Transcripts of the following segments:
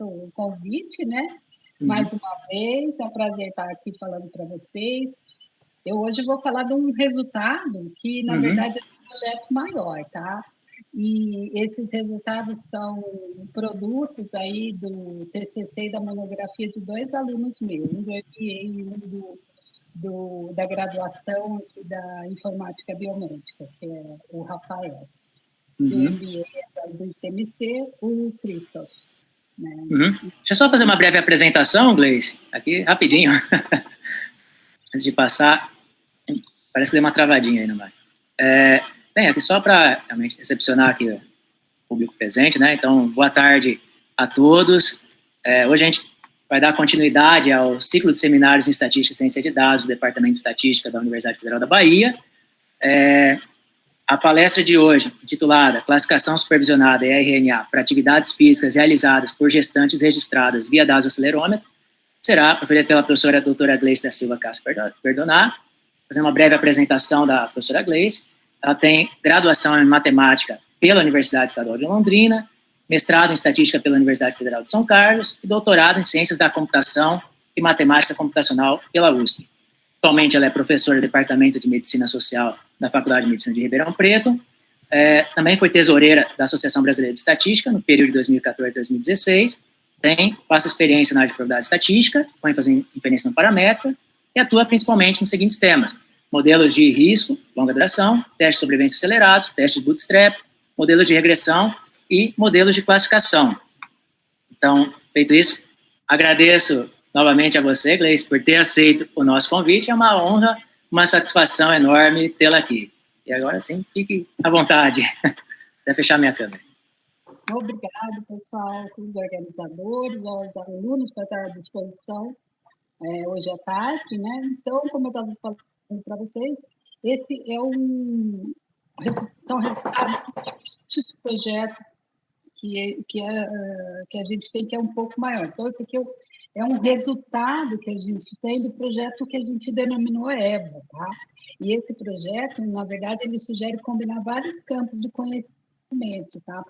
o convite, né? Mais uma vez, é um prazer estar aqui falando para vocês. Eu hoje vou falar de um resultado que, na verdade, é um projeto maior, tá? E esses resultados são produtos aí do TCC e da monografia de 2 alunos meus, um do MBA e um da graduação aqui da Informática Biomédica, que é o Rafael. Do MBA do ICMC, o Christoph. Né? Deixa eu só fazer uma breve apresentação, Gleice, aqui, rapidinho. Antes de passar, parece que deu uma travadinha aí, não vai? Bem, aqui só para realmente recepcionar aqui o público presente, né? Então, boa tarde a todos. Hoje a gente vai dar continuidade ao ciclo de seminários em Estatística e Ciência de Dados do Departamento de Estatística da Universidade Federal da Bahia. A palestra de hoje, intitulada Classificação Supervisionada e RNA para Atividades Físicas Realizadas por Gestantes Registradas via Dados Acelerômetro, será proferida pela professora doutora Gleice da Silva Castro Perdonar. Fazendo uma breve apresentação da professora Gleice. Ela tem graduação em Matemática pela Universidade Estadual de Londrina, mestrado em Estatística pela Universidade Federal de São Carlos e doutorado em Ciências da Computação e Matemática Computacional pela USP. Atualmente ela é professora do Departamento de Medicina Social da Faculdade de Medicina de Ribeirão Preto. Também foi tesoureira da Associação Brasileira de Estatística no período de 2014 a 2016. Tem vasta experiência na área de probabilidade estatística, com ênfase em inferência não paramétrica, e atua principalmente nos seguintes temas: modelos de risco, longa duração, testes de sobrevivência acelerados, testes de bootstrap, modelos de regressão e modelos de classificação. Então, feito isso, agradeço novamente a você, Gleice, por ter aceito o nosso convite. É uma honra, uma satisfação enorme tê-la aqui. E agora sim, fique à vontade. Até fechar minha câmera. Obrigado, pessoal, os organizadores, aos alunos para estar à disposição hoje à tarde, né? Então, como eu estava falando para vocês, esse são resultados de projeto que a gente tem, que é um pouco maior. Então, esse aqui é um resultado que a gente tem do projeto que a gente denominou EVA, tá? E esse projeto, na verdade, ele sugere combinar vários campos de conhecimento, tá?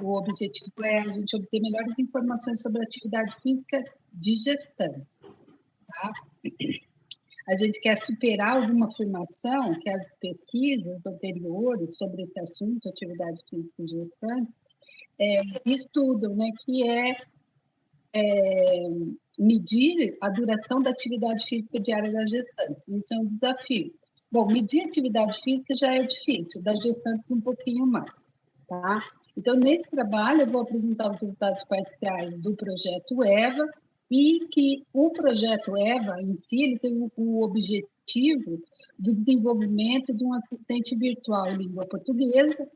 O objetivo é a gente obter melhores informações sobre a atividade física de gestantes, tá? A gente quer superar alguma afirmação que as pesquisas anteriores sobre esse assunto, atividade física de gestantes, estudam, né, que medir a duração da atividade física diária das gestantes. Isso é um desafio. Bom, medir a atividade física já é difícil, das gestantes um pouquinho mais, tá? Então, nesse trabalho, eu vou apresentar os resultados parciais do projeto EVA, e que o projeto EVA, em si, ele tem o objetivo do desenvolvimento de um assistente virtual em língua portuguesa,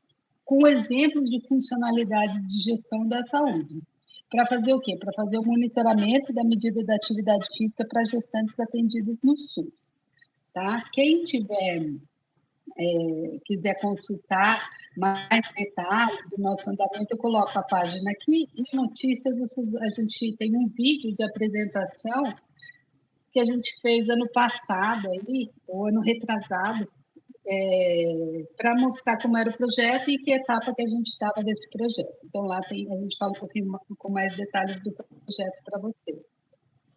com exemplos de funcionalidades de gestão da saúde. Para fazer o quê? Para fazer o monitoramento da medida da atividade física para gestantes atendidas no SUS. Tá? Quem quiser consultar mais detalhes do nosso andamento, eu coloco a página aqui. Em notícias, a gente tem um vídeo de apresentação que a gente fez ano passado, ou ano retrasado, para mostrar como era o projeto e que etapa que a gente estava desse projeto. Então, lá a gente fala um pouquinho com mais detalhes do projeto para vocês.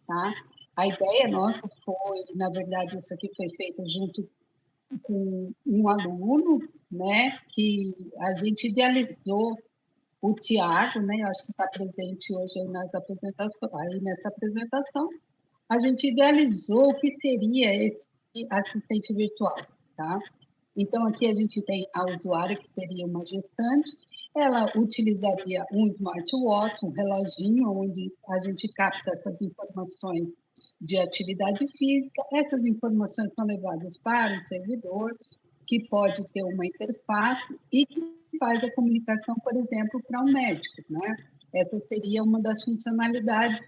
Tá? A ideia nossa foi, na verdade, isso aqui foi feito junto com um aluno, né, que a gente idealizou, o Tiago, né, eu acho que está presente hoje aí nessa apresentação, a gente idealizou o que seria esse assistente virtual, tá? Então, aqui a gente tem a usuária, que seria uma gestante, ela utilizaria um smartwatch, um reloginho, onde a gente capta essas informações de atividade física. Essas informações são levadas para o servidor, que pode ter uma interface e que faz a comunicação, por exemplo, para um médico, né? Essa seria uma das funcionalidades.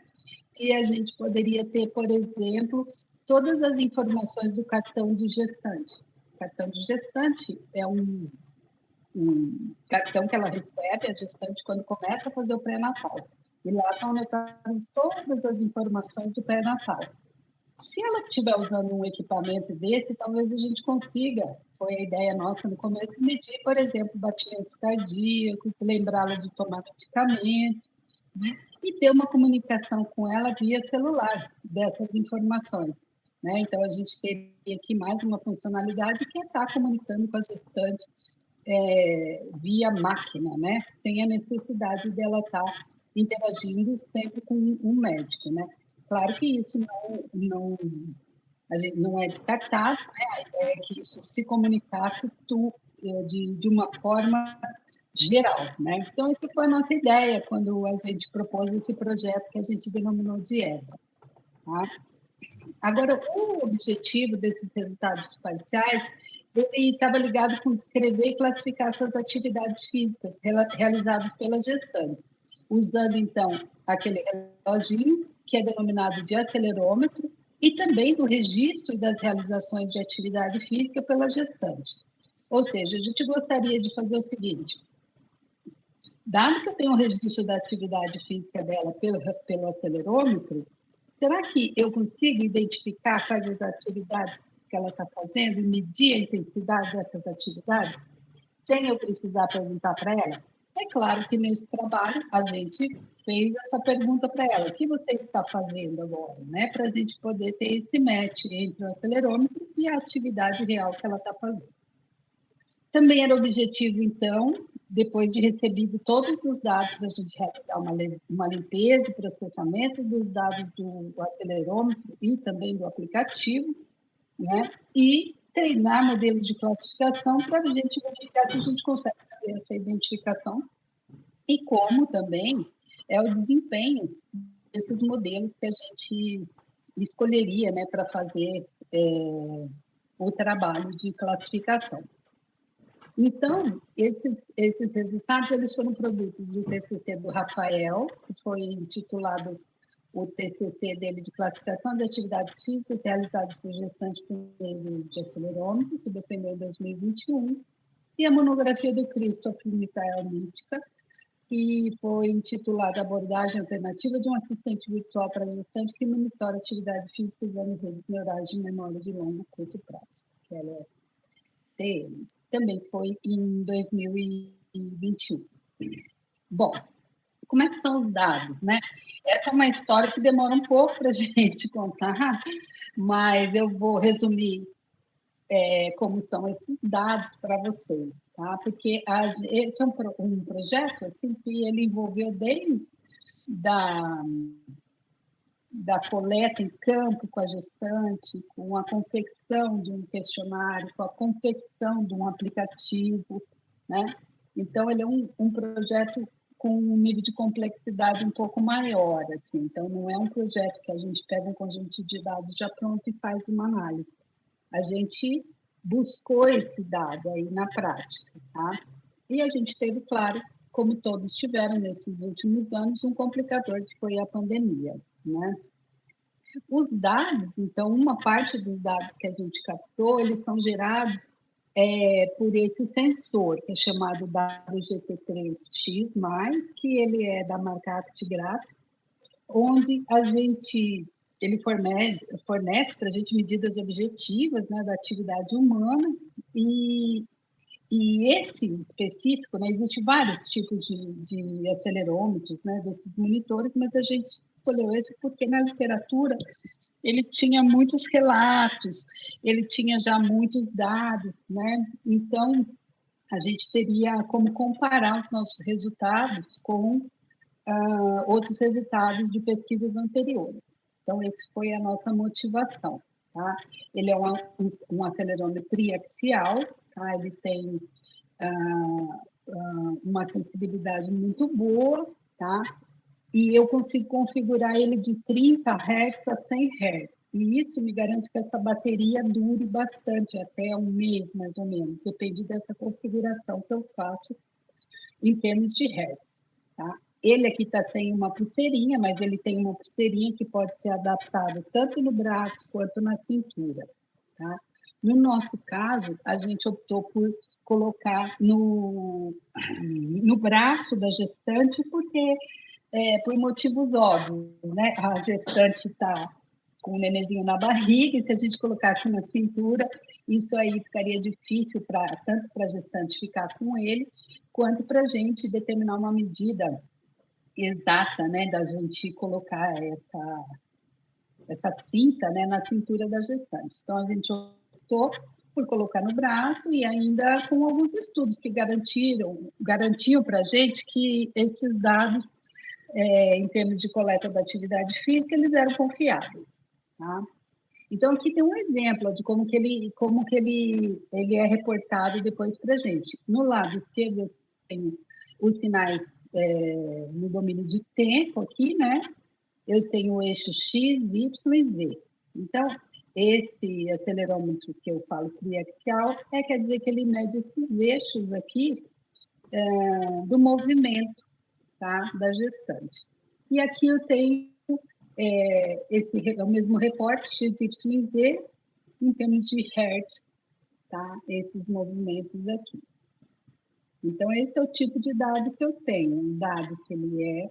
E a gente poderia ter, por exemplo, todas as informações do cartão de gestante. O cartão de gestante é um cartão que ela recebe, a gestante, quando começa a fazer o pré-natal. E lá estão anotadas todas as informações do pré-natal. Se ela estiver usando um equipamento desse, talvez a gente consiga, foi a ideia nossa no começo, medir, por exemplo, batimentos cardíacos, lembrá-la de tomar medicamento. né? E ter uma comunicação com ela via celular dessas informações, né? Então, a gente teria aqui mais uma funcionalidade que é estar comunicando com a gestante via máquina, né? Sem a necessidade dela estar interagindo sempre com um médico, né? Claro que isso não é descartado, né? A ideia é que isso se comunicasse de uma forma geral, né? Então, essa foi a nossa ideia quando a gente propôs esse projeto que a gente denominou de EVA. Tá? Agora, o objetivo desses resultados parciais, ele estava ligado com descrever e classificar essas atividades físicas realizadas pelas gestantes, usando, então, aquele reloginho, que é denominado de acelerômetro, e também do registro das realizações de atividade física pela gestante. Ou seja, a gente gostaria de fazer o seguinte: dado que eu tenho um registro da atividade física dela pelo acelerômetro, será que eu consigo identificar quais as atividades que ela está fazendo e medir a intensidade dessas atividades, sem eu precisar perguntar para ela? É claro que nesse trabalho a gente fez essa pergunta para ela: o que você está fazendo agora? Né? Para a gente poder ter esse match entre o acelerômetro e a atividade real que ela está fazendo. Também era objetivo, então, depois de recebido todos os dados, a gente realizar uma limpeza e processamento dos dados do acelerômetro e também do aplicativo, né? E treinar modelos de classificação para a gente verificar se a gente consegue fazer essa identificação e como também é o desempenho desses modelos que a gente escolheria, né, para fazer o trabalho de classificação. Então, esses resultados eles foram produtos do TCC do Rafael, que foi intitulado o TCC dele de classificação de atividades físicas realizadas por gestante por meio de acelerômetro, que defendeu em 2021, e a monografia do Christoph Michael Mítica, que foi intitulada Abordagem Alternativa de um Assistente Virtual para Gestante que monitora atividade física usando redes neurais de memória de longo e curto prazo, que ela é TM. Também foi em 2021. Bom, como é que são os dados, né? Essa é uma história que demora um pouco para a gente contar, mas eu vou resumir como são esses dados para vocês, tá? Porque esse é um projeto assim que ele envolveu desde da coleta em campo com a gestante, com a confecção de um questionário, com a confecção de um aplicativo, né? Então, ele é um projeto com um nível de complexidade um pouco maior, assim. Então, não é um projeto que a gente pega um conjunto de dados já pronto e faz uma análise. A gente buscou esse dado aí na prática, tá? E a gente teve, claro, como todos tiveram nesses últimos anos, um complicador que foi a pandemia, né? Os dados, então, uma parte dos dados que a gente captou, eles são gerados por esse sensor, que é chamado WGT3X+, que ele é da marca ActGraph, onde ele fornece para a gente medidas objetivas, né, da atividade humana, e esse específico, né, existem vários tipos de acelerômetros, né, desses monitores, mas a gente escolheu esse porque na literatura ele tinha muitos relatos, ele tinha já muitos dados, né? Então, a gente teria como comparar os nossos resultados com outros resultados de pesquisas anteriores. Então, essa foi a nossa motivação. Tá? Ele é um acelerômetro triaxial, tá? Ele tem uma sensibilidade muito boa, tá? E eu consigo configurar ele de 30 Hz a 100 Hz. E isso me garante que essa bateria dure bastante, até um mês, mais ou menos. Depende dessa configuração que eu faço em termos de Hz. Tá? Ele aqui está sem uma pulseirinha, mas ele tem uma pulseirinha que pode ser adaptada tanto no braço quanto na cintura. Tá? No nosso caso, a gente optou por colocar no braço da gestante, porque por motivos óbvios, né? A gestante está com o nenenzinho na barriga, e se a gente colocasse na cintura, isso aí ficaria difícil tanto para a gestante ficar com ele, quanto para a gente determinar uma medida exata, né, da gente colocar essa cinta, né, na cintura da gestante. Então, a gente optou por colocar no braço e ainda com alguns estudos que garantiam para a gente que esses dados, em termos de coleta da atividade física, eles eram confiáveis. Tá? Então, aqui tem um exemplo de como que ele é reportado depois para a gente. No lado esquerdo, eu tenho os sinais no domínio de tempo aqui, né? Eu tenho o eixo X, Y e Z. Então, esse acelerômetro que eu falo triaxial quer dizer que ele mede esses eixos aqui do movimento, tá? Da gestante. E aqui eu tenho o mesmo reporte X, Y e Z em termos de hertz, tá? Esses movimentos aqui. Então, esse é o tipo de dado que eu tenho, um dado que ele é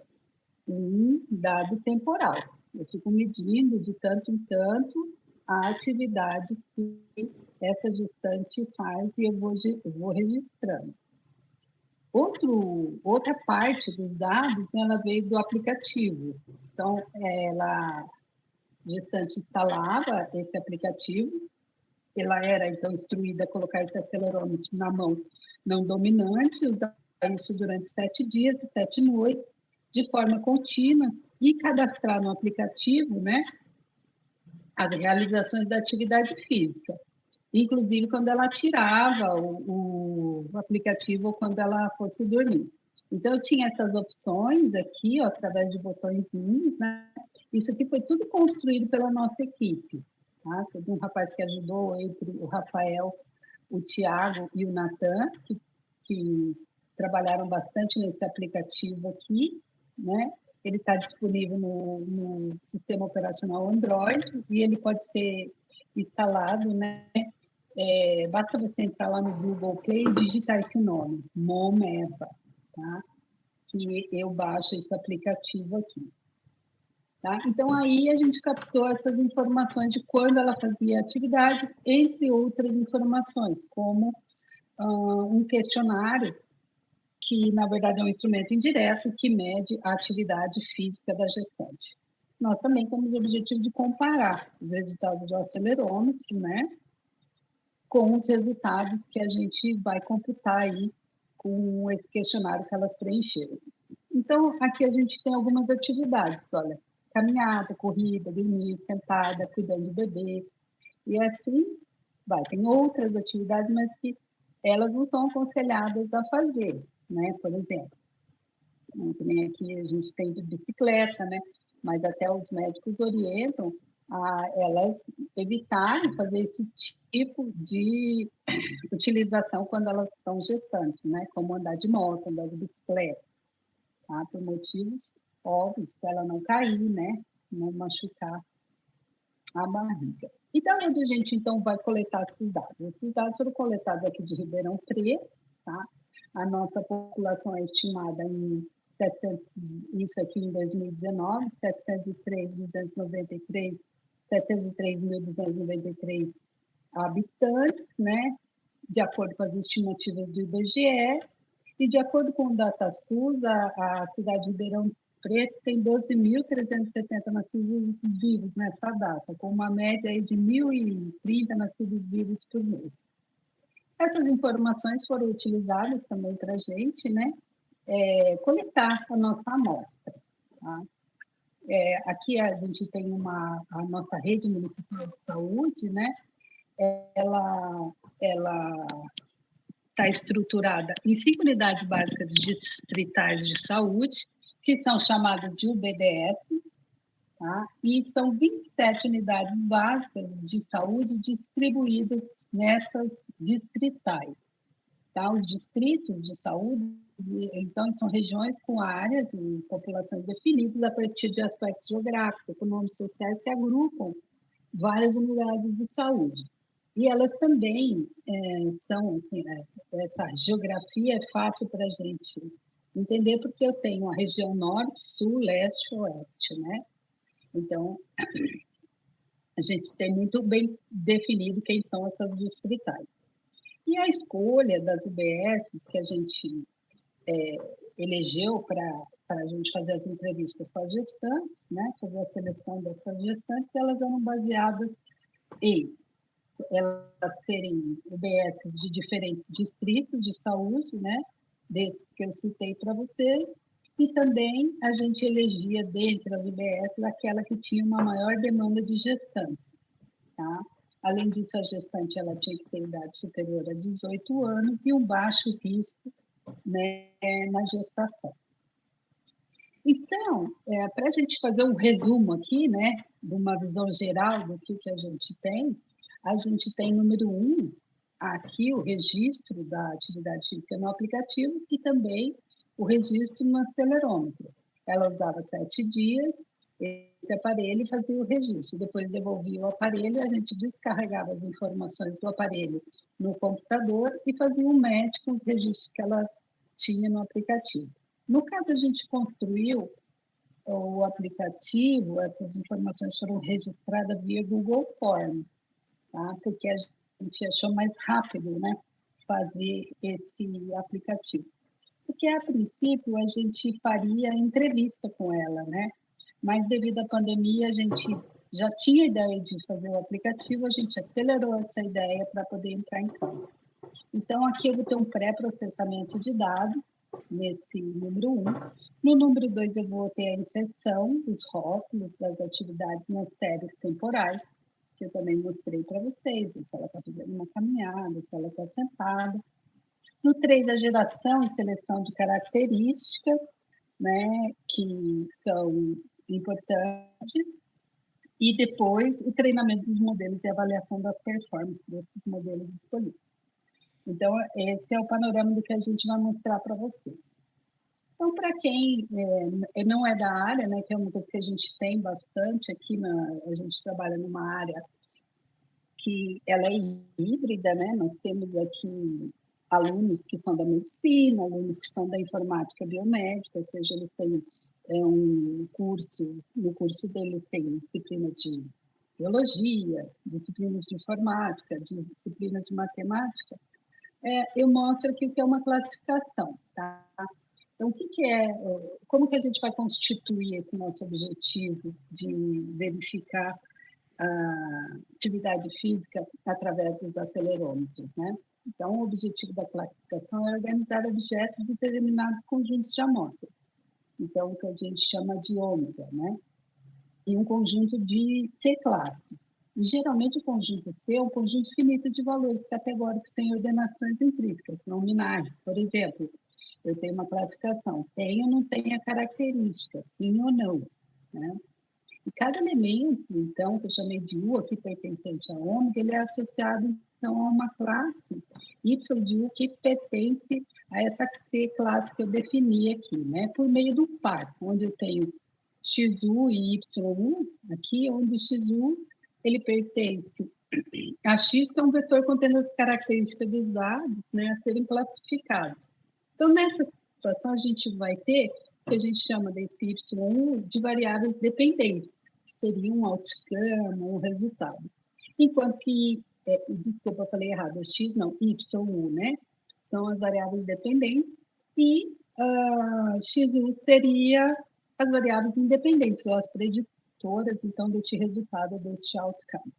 um dado temporal. Eu fico medindo de tanto em tanto a atividade que essa gestante faz e eu vou registrando. Outra parte dos dados, né, ela veio do aplicativo. Então, a gestante instalava esse aplicativo, ela era, então, instruída a colocar esse acelerômetro na mão não dominante, usar isso durante 7 dias e 7 noites, de forma contínua, e cadastrar no aplicativo, né, as realizações da atividade física, inclusive quando ela tirava o aplicativo ou quando ela fosse dormir. Então, eu tinha essas opções aqui, ó, através de botõezinhos, né? Isso aqui foi tudo construído pela nossa equipe, tá? Teve um rapaz que ajudou, entre o Rafael, o Tiago e o Natan, que trabalharam bastante nesse aplicativo aqui, né? Ele está disponível no sistema operacional Android e ele pode ser instalado, né? Basta você entrar lá no Google Play e digitar esse nome, Momeva, tá? Que eu baixo esse aplicativo aqui. Tá? Então, aí a gente captou essas informações de quando ela fazia atividade, entre outras informações, como um questionário, que, na verdade, é um instrumento indireto que mede a atividade física da gestante. Nós também temos o objetivo de comparar os resultados do acelerômetro, né, com os resultados que a gente vai computar aí com esse questionário que elas preencheram. Então, aqui a gente tem algumas atividades, olha, caminhada, corrida, dormir, sentada, cuidando do bebê, e assim vai. Tem outras atividades, mas que elas não são aconselhadas a fazer, né? Por exemplo, também aqui a gente tem de bicicleta, né? Mas até os médicos orientam a elas evitarem fazer esse tipo de utilização quando elas estão gestantes, né? Como andar de moto, andar de bicicleta, tá? Por motivos óbvios, para ela não cair, né? Não machucar a barriga. Então, onde a gente, então, vai coletar esses dados? Esses dados foram coletados aqui de Ribeirão Preto, tá? A nossa população é estimada em 700, isso aqui em 2019, 703.293 habitantes, né? De acordo com as estimativas do IBGE, e de acordo com o DataSUS, a cidade de Ribeirão Preto tem 12.370 nascidos vivos nessa data, com uma média aí de 1.030 nascidos vivos por mês. Essas informações foram utilizadas também para a gente, né, coletar a nossa amostra. Tá? Aqui a gente tem a nossa rede municipal de saúde, né, ela está estruturada em 5 unidades básicas distritais de saúde, que são chamadas de UBDS, tá? E são 27 unidades básicas de saúde distribuídas nessas distritais. Tá? Os distritos de saúde, então, são regiões com áreas e populações definidas a partir de aspectos geográficos, econômicos, sociais que agrupam várias unidades de saúde. E elas também são, assim, essa geografia é fácil para a gente entender, porque eu tenho a região norte, sul, leste, oeste, né? Então, a gente tem muito bem definido quem são essas distritais. E a escolha das UBSs que a gente elegeu para para a gente fazer as entrevistas com as gestantes, né, fazer a seleção dessas gestantes, elas eram baseadas em elas serem UBSs de diferentes distritos de saúde, né, desses que eu citei para você, e também a gente elegia dentre as UBSs aquela que tinha uma maior demanda de gestantes, tá? Além disso, a gestante ela tinha que ter idade superior a 18 anos e um baixo risco, né, na gestação. Então, para a gente fazer um resumo aqui, né, de uma visão geral do que a gente tem, número 1, aqui o registro da atividade física no aplicativo e também o registro no acelerômetro. Ela usava 7 dias, esse aparelho fazia o registro, depois devolvia o aparelho, a gente descarregava as informações do aparelho no computador e fazia um match com os registros que ela tinha no aplicativo. No caso, a gente construiu o aplicativo, essas informações foram registradas via Google Form, tá? Porque a gente achou mais rápido, né, fazer esse aplicativo. Porque, a princípio, a gente faria entrevista com ela, né? Mas, devido à pandemia, a gente já tinha ideia de fazer o aplicativo, a gente acelerou essa ideia para poder entrar em campo. Então, aqui eu vou ter um pré-processamento de dados, nesse número 1. No número 2, eu vou ter a inserção dos rótulos das atividades nas séries temporais, que eu também mostrei para vocês, se ela está fazendo uma caminhada, se ela está sentada. No 3, a geração e seleção de características, né, que são importantes, e depois o treinamento dos modelos e avaliação das performances desses modelos escolhidos. Então, esse é o panorama do que a gente vai mostrar para vocês. Então, para quem não é da área, né, que é uma coisa que a gente tem bastante aqui, a gente trabalha numa área que ela é híbrida, né? Nós temos aqui alunos que são da medicina, alunos que são da informática biomédica, ou seja, eles têm um curso, no curso deles tem disciplinas de biologia, disciplinas de informática, disciplinas de matemática. Eu mostro aqui o que é uma classificação, tá? Então, como que a gente vai constituir esse nosso objetivo de verificar a atividade física através dos acelerômetros, né? Então, o objetivo da classificação é organizar objetos de determinados conjuntos de amostras. Então, o que a gente chama de ômega, né? E um conjunto de C-classes. E, geralmente, o conjunto C é um conjunto finito de valores categóricos sem ordenações intrínsecas, não binários. Por exemplo, eu tenho uma classificação, tem ou não tem a característica, sim ou não, né? E cada elemento, então, que eu chamei de U, aqui pertencente a ômega, ele é associado, então, a uma classe Y de U que pertence a essa C classe que eu defini aqui, né? Por meio do par, onde eu tenho XU e YU, aqui, onde XU ele pertence a X, que é um vetor contendo as características dos dados, né, a serem classificados. Então, nessa situação, a gente vai ter o que a gente chama desse YU de variáveis dependentes, que seria um outcome, um resultado. Enquanto que, desculpa, eu falei errado, X não, YU, né, são as variáveis dependentes, e XU seria as variáveis independentes, ou as preditoras, então, deste resultado, deste outcome.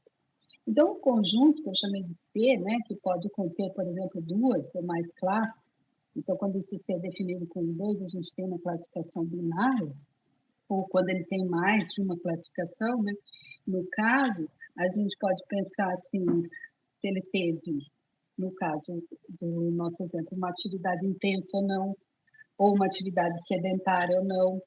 Então, o conjunto que eu chamei de C, né, que pode conter, por exemplo, 2 ou mais classes, então, quando esse C é definido com 2, a gente tem uma classificação binária, ou quando ele tem mais de uma classificação, né? No caso, a gente pode pensar assim, se ele teve, no caso do nosso exemplo, uma atividade intensa ou não, ou uma atividade sedentária ou não,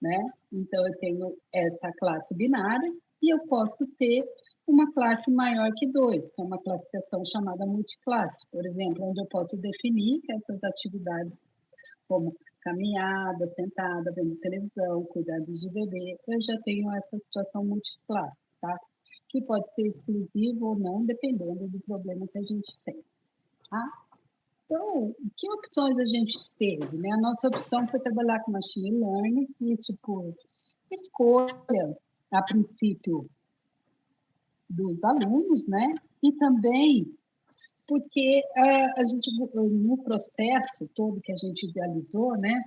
né? Então, eu tenho essa classe binária e eu posso ter uma classe maior que 2, que é uma classificação chamada multiclasse, por exemplo, onde eu posso definir que essas atividades, como caminhada, sentada, vendo televisão, cuidados de bebê, eu já tenho essa situação multiclasse, tá? Que pode ser exclusivo ou não, dependendo do problema que a gente tem, tá? Então, que opções a gente teve, né? A nossa opção foi trabalhar com machine learning, isso por escolha, a princípio, dos alunos, né? E também porque a gente, no processo todo que a gente idealizou, né?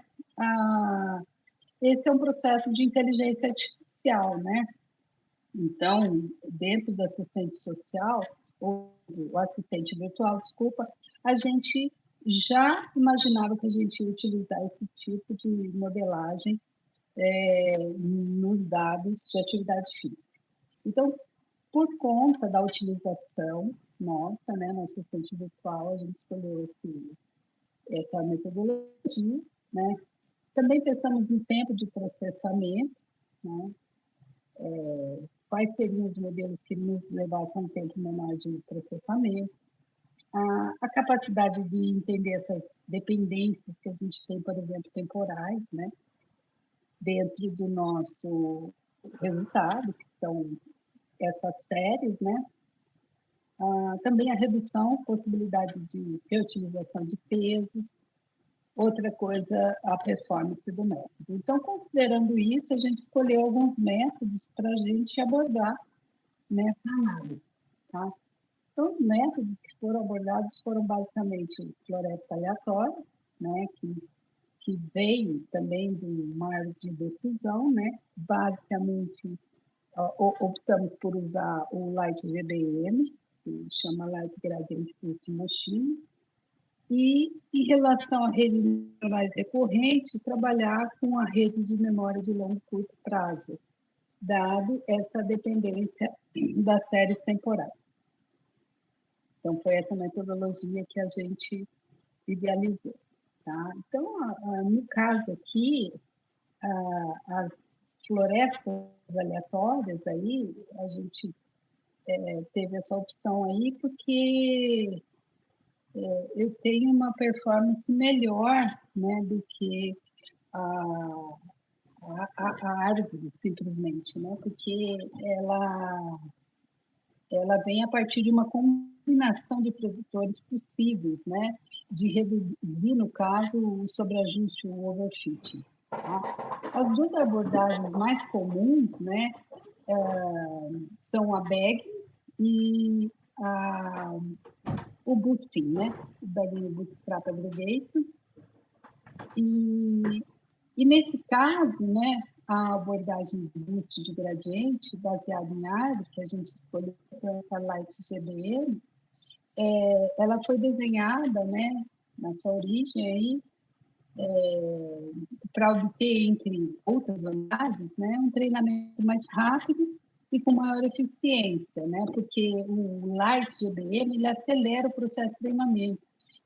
esse é um processo de inteligência artificial, né? Então, dentro do assistente social, ou o assistente virtual, desculpa, a gente já imaginava que a gente ia utilizar esse tipo de modelagem nos dados de atividade física. Então, por conta da utilização nossa, né, no assistente virtual, a gente escolheu essa metodologia, né? Também pensamos no tempo de processamento, né? Quais seriam os modelos que nos levassem a um tempo menor de processamento, a capacidade de entender essas dependências que a gente tem, por exemplo, temporais, né? Dentro do nosso resultado, que são essas séries, né? Também a redução, possibilidade de reutilização de pesos. Outra coisa, a performance do método. Então, considerando isso, a gente escolheu alguns métodos para a gente abordar nessa análise. Tá? Então, os métodos que foram abordados foram basicamente floresta aleatória, né, que veio também do mar de decisão, né? Basicamente, optamos por usar o Light GBM, que chama Light Gradient Boost Machine, e, em relação a redes neuronais recorrentes, trabalhar com a rede de memória de longo e curto prazo, dado essa dependência das séries temporais. Então, foi essa metodologia que a gente idealizou. Tá? Então, no caso aqui, as florestas aleatórias, aí, a gente teve essa opção aí porque eu tenho uma performance melhor, né, do que a, a árvore, simplesmente, né, porque ela vem a partir de uma combinação de produtores possíveis, né, de reduzir, no caso, o sobreajuste, o overfitting. Tá? As duas abordagens mais comuns, né, são a bag e o boosting, né, o bagging bootstrap aggregation. E nesse caso, né, a abordagem de boost de gradiente baseada em árvore, que a gente escolheu para a Light GBM, ela foi desenhada, né, na sua origem aí, para obter, entre outras vantagens, né, um treinamento mais rápido e com maior eficiência, né, porque o Light GBM ele acelera o processo de treinamento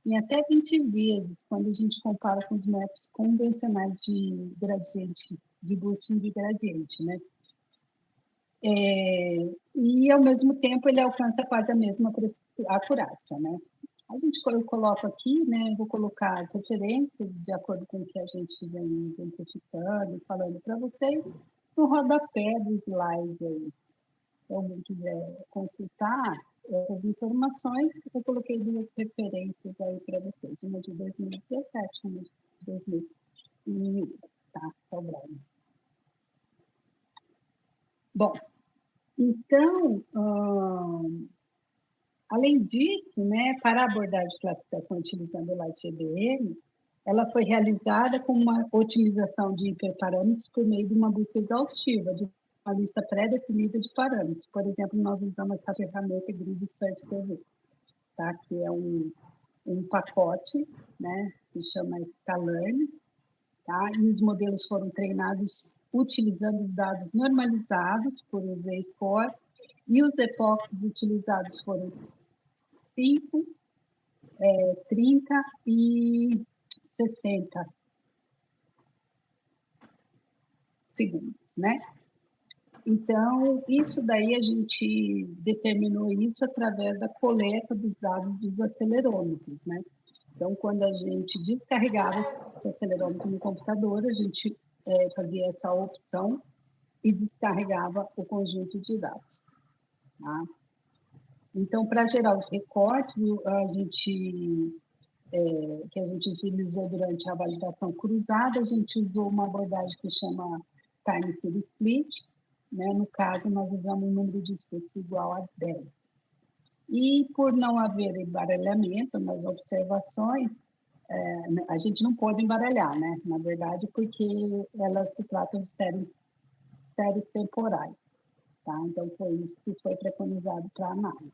em até 20 vezes, quando a gente compara com os métodos convencionais de gradiente, de boosting de gradiente, né? E, ao mesmo tempo, ele alcança quase a mesma acurácia, né? A gente coloca aqui, né? Vou colocar as referências de acordo com o que a gente vem identificando e falando para vocês no rodapé do slide aí. Se alguém quiser consultar essas informações, eu coloquei duas referências aí para vocês, uma de 2017 e uma de 2001, tá? Sobrando. Bom, então, além disso, né, para abordar de classificação utilizando o Light GBM, ela foi realizada com uma otimização de hiperparâmetros por meio de uma busca exaustiva, de uma lista pré-definida de parâmetros. Por exemplo, nós usamos essa ferramenta Grid Search CV, tá? Que é um pacote, né, que chama Scalern, tá? E os modelos foram treinados utilizando os dados normalizados por V-score, e os epochs utilizados foram 5, 30 e 60 segundos, né? Então, isso daí a gente determinou isso através da coleta dos dados dos acelerômetros, né? Então, quando a gente descarregava o acelerômetro no computador, a gente fazia essa opção e descarregava o conjunto de dados. Tá? Então, para gerar os recortes, que a gente utilizou durante a validação cruzada, a gente usou uma abordagem que chama Time Series Split, né? No caso, nós usamos um número de splits igual a 10. E por não haver embaralhamento nas observações, A gente não pode embaralhar, né? Na verdade, porque elas se tratam de séries temporais, tá? Então, foi isso que foi preconizado para a análise.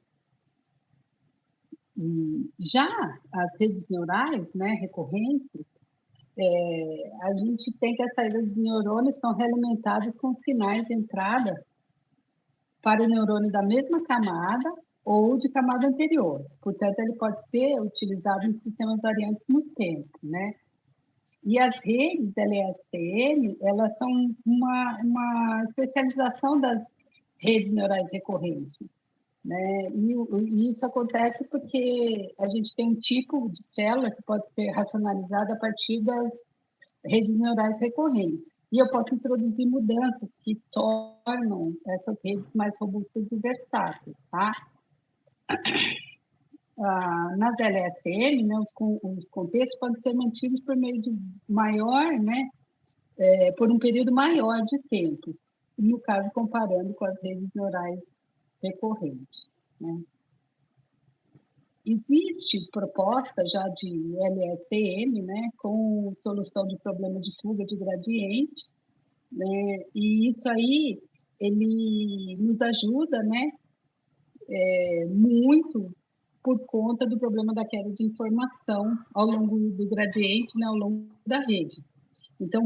Já as redes neurais, né, recorrentes, a gente tem que as saídas de neurônios são realimentadas com sinais de entrada para o neurônio da mesma camada ou de camada anterior. Portanto, ele pode ser utilizado em sistemas variantes no tempo, né? E as redes LSTM, elas são uma especialização das redes neurais recorrentes, né? E isso acontece porque a gente tem um tipo de célula que pode ser racionalizada a partir das redes neurais recorrentes. E eu posso introduzir mudanças que tornam essas redes mais robustas e versáteis, tá? Nas LSTM, né, os contextos podem ser mantidos por meio de maior, né, por um período maior de tempo, no caso, comparando com as redes neurais recorrentes, né? Existe proposta já de LSTM, né, com solução de problema de fuga de gradiente, né, e isso aí, ele nos ajuda, né, muito por conta do problema da queda de informação ao longo do gradiente, né, ao longo da rede. Então,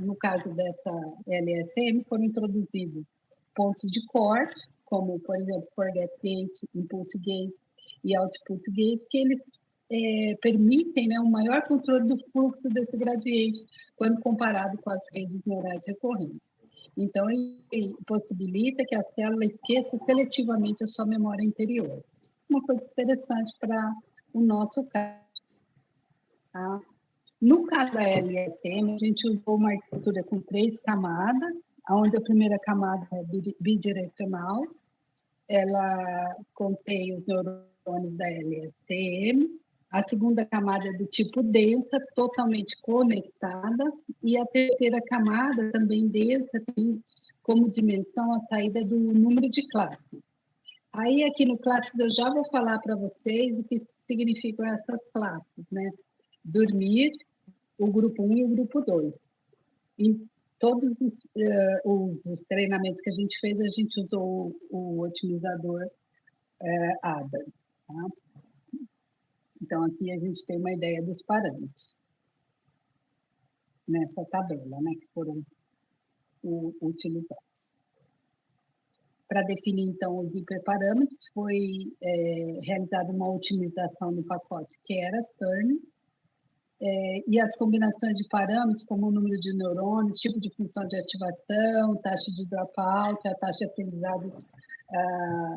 no caso dessa LSM, foram introduzidos pontos de corte, como, por exemplo, forget gate, input gate e output gate, que eles permitem, né, um maior controle do fluxo desse gradiente quando comparado com as redes neurais recorrentes. Então, ele possibilita que a célula esqueça seletivamente a sua memória interior. Uma coisa interessante para o nosso caso. Tá? No caso da LSM, a gente usou uma arquitetura com 3 camadas, onde a primeira camada é bidirecional, ela contém os neurônios da LSTM, a segunda camada é do tipo densa, totalmente conectada, e a terceira camada, também densa, tem como dimensão a saída do número de classes. Aí, aqui no classes, eu já vou falar para vocês o que significam essas classes, né? Dormir, o grupo 1 e o grupo 2. Em todos os treinamentos que a gente fez, a gente usou o otimizador ADA. Tá? Então, aqui a gente tem uma ideia dos parâmetros nessa tabela, né, que foram utilizados. Para definir, então, os hiperparâmetros, foi realizada uma otimização no pacote que era Turn, e as combinações de parâmetros, como o número de neurônios, tipo de função de ativação, taxa de dropout, a taxa de aprendizado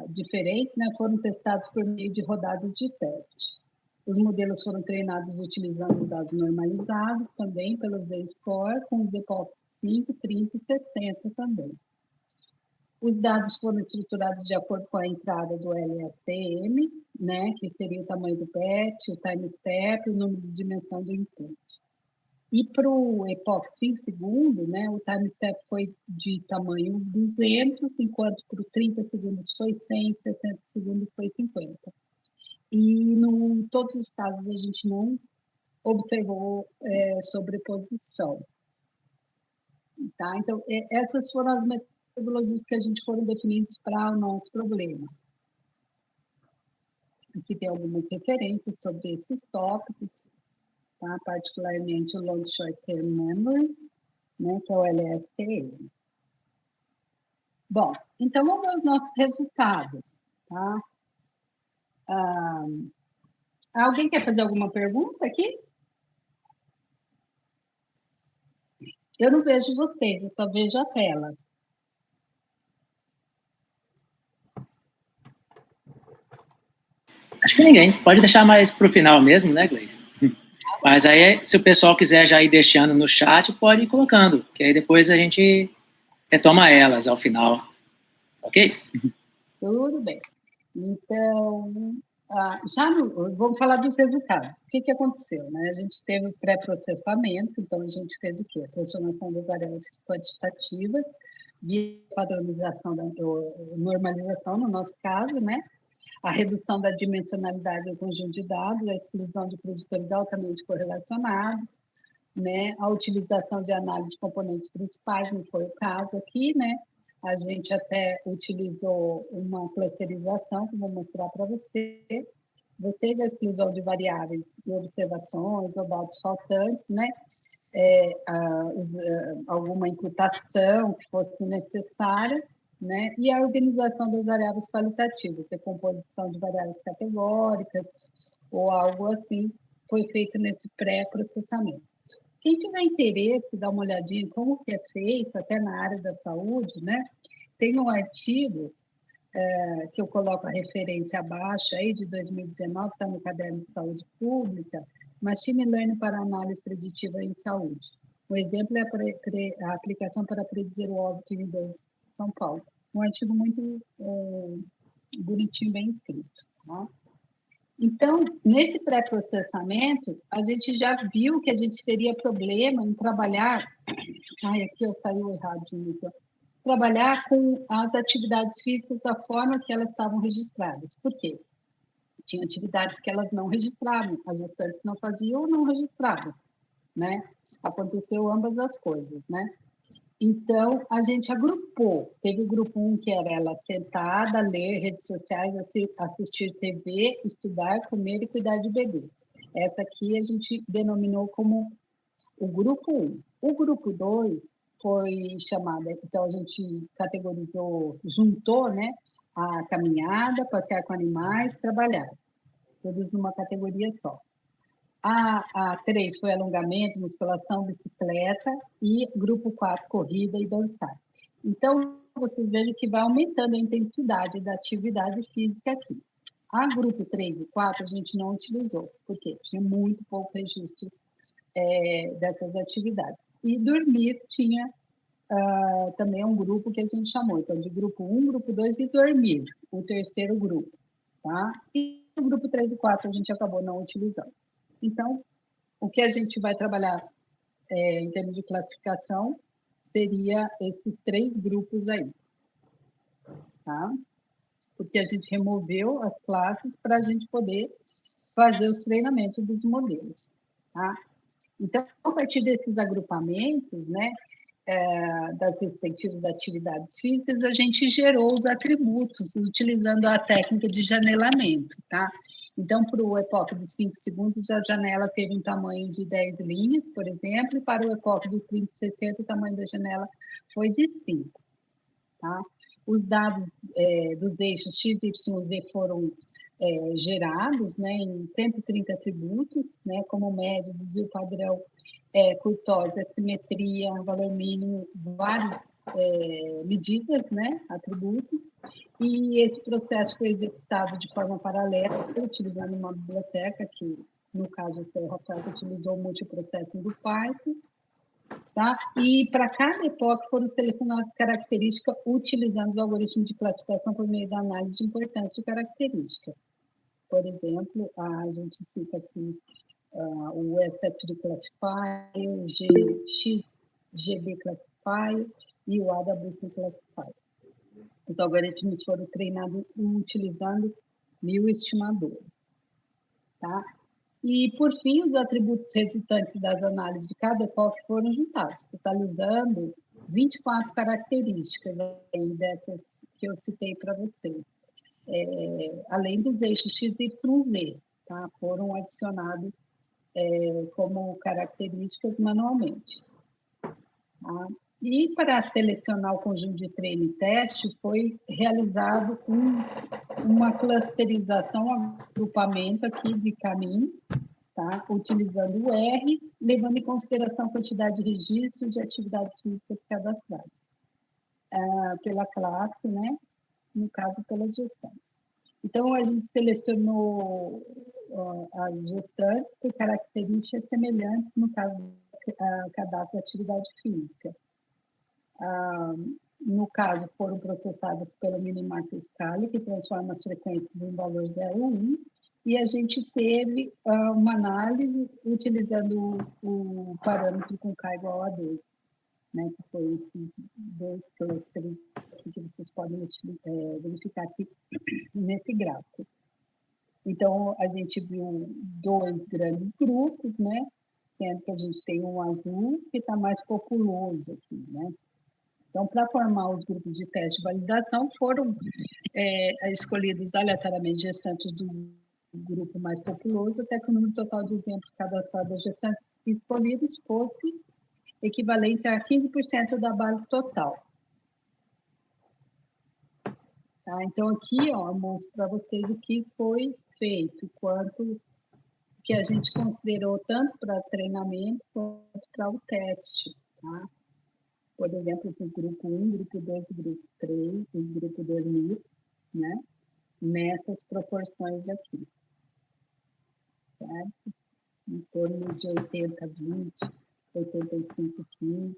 diferentes, né, foram testados por meio de rodadas de teste. Os modelos foram treinados utilizando dados normalizados também pelo Z-Score, com os EPOC 5, 30 e 60 também. Os dados foram estruturados de acordo com a entrada do LSTM, né, que seria o tamanho do PET, o time step, o número de dimensão do input. E para o EPOC 5 segundos, né, o time step foi de tamanho 200, enquanto para o 30 segundos foi 100, 60 segundos foi 50. E em todos os casos a gente não observou sobreposição. Tá? Então, essas foram as metodologias que a gente foram definidas para o nosso problema. Aqui tem algumas referências sobre esses tópicos, tá? Particularmente o Long Short Term Memory, né, que é o LSTM. Bom, então vamos ver os nossos resultados. Tá? Alguém quer fazer alguma pergunta aqui? Eu não vejo vocês, eu só vejo a tela. Acho que ninguém. Pode deixar mais para o final mesmo, né, Gleice? Mas aí, se o pessoal quiser já ir deixando no chat, pode ir colocando, que aí depois a gente retoma elas ao final. Ok? Tudo bem. Então, vamos falar dos resultados. O que aconteceu? Né? A gente teve o pré-processamento, então a gente fez o quê? A transformação das variáveis quantitativas, via padronização, normalização, no nosso caso, né? a redução da dimensionalidade do conjunto de dados, a exclusão de produtores altamente correlacionados, né? A utilização de análise de componentes principais, não foi o caso aqui, né? A gente até utilizou uma clusterização, que eu vou mostrar para vocês, a exclusão de variáveis e observações ou dados faltantes, né? Alguma imputação que fosse necessária, né? E a organização das variáveis qualitativas, a composição de variáveis categóricas ou algo assim, foi feito nesse pré-processamento. Quem tiver interesse, dá uma olhadinha em como que é feito, até na área da saúde, né? Tem um artigo que eu coloco a referência abaixo, aí, de 2019, está no Caderno de Saúde Pública, Machine Learning para Análise Preditiva em Saúde. O exemplo é a aplicação para predizer o óbito em idosos de São Paulo. Um artigo muito bonitinho, bem escrito. Tá? Então, nesse pré-processamento, a gente já viu que a gente teria problema em trabalhar... Ai, aqui eu saiu erradinho. Então. Trabalhar com as atividades físicas da forma que elas estavam registradas. Por quê? Tinha atividades que elas não registravam, as gestantes não faziam ou não registravam, né? Aconteceu ambas as coisas, né? Então, a gente agrupou. Teve o grupo 1, que era ela sentada, ler redes sociais, assistir TV, estudar, comer e cuidar de bebê. Essa aqui a gente denominou como o grupo 1. O grupo 2 foi chamada, então a gente categorizou, juntou, né, a caminhada, passear com animais, trabalhar, todos numa categoria só. A 3 foi alongamento, musculação, bicicleta, e grupo 4, corrida e dançar. Então, vocês vejam que vai aumentando a intensidade da atividade física aqui. A grupo 3 e 4 a gente não utilizou, porque tinha muito pouco registro dessas atividades. E dormir tinha também um grupo que a gente chamou, então, de grupo 1, grupo 2 e dormir, o terceiro grupo. Tá? E o grupo 3 e 4 a gente acabou não utilizando. Então, o que a gente vai trabalhar em termos de classificação seria esses 3 grupos aí. Tá? Porque a gente removeu as classes para a gente poder fazer os treinamentos dos modelos. Tá? Então, a partir desses agrupamentos, né, das respectivas atividades físicas, a gente gerou os atributos, utilizando a técnica de janelamento, tá? Então, para o EPOC dos 5 segundos, a janela teve um tamanho de 10 linhas, por exemplo, e para o EPOC dos 30 e 60, o tamanho da janela foi de 5, tá? Os dados dos eixos X, Y, Z foram gerados, né, em 130 atributos, né, como média, desvio padrão, curtose, assimetria, valor mínimo, várias medidas, né, atributos, e esse processo foi executado de forma paralela, utilizando uma biblioteca que, no caso, o Rafael utilizou o multiprocessing do Python, tá? E para cada epoque foram selecionadas características utilizando os algoritmos de classificação por meio da análise de importância de características. Por exemplo, a gente cita aqui o SFD Classifier, o XGB Classifier e o AWS Classifier. Os algoritmos foram treinados utilizando 1000 estimadores. Tá? E, por fim, os atributos resultantes das análises de cada epoque foram juntados, totalizando 24 características aí dessas que eu citei para vocês. Além dos eixos X, Y, Z, tá? Foram adicionados como características manualmente. Tá? E para selecionar o conjunto de treino e teste, foi realizado uma clusterização, um agrupamento aqui de caminhos, tá? Utilizando o R, levando em consideração a quantidade de registros de atividades físicas cadastradas pela classe, né? No caso, pelas gestantes. Então, a gente selecionou as gestantes por características semelhantes, no caso, cadastro de atividade física. No caso, foram processadas pelo Minimax Scala, que transforma as frequências em valor 0,1, e a gente teve uma análise utilizando o parâmetro com K igual a 2, né, que foi esses 2 clusters aqui, que vocês podem verificar aqui nesse gráfico. Então, a gente viu 2 grandes grupos, né? Sendo que a gente tem um azul que está mais populoso aqui, né? Então, para formar os grupos de teste de validação, foram escolhidos aleatoriamente gestantes do grupo mais populoso, até que o número total de exemplos cadastrados das gestantes escolhidos fosse equivalente a 15% da base total. Tá? Então, aqui, ó, eu mostro para vocês o que foi feito, quanto que a gente considerou tanto para treinamento quanto para o teste. Tá? Por exemplo, para o grupo 1, grupo 2, grupo 3, o grupo 2000, né? Nessas proporções aqui. Certo? Em torno de 80, 20, 85, 15.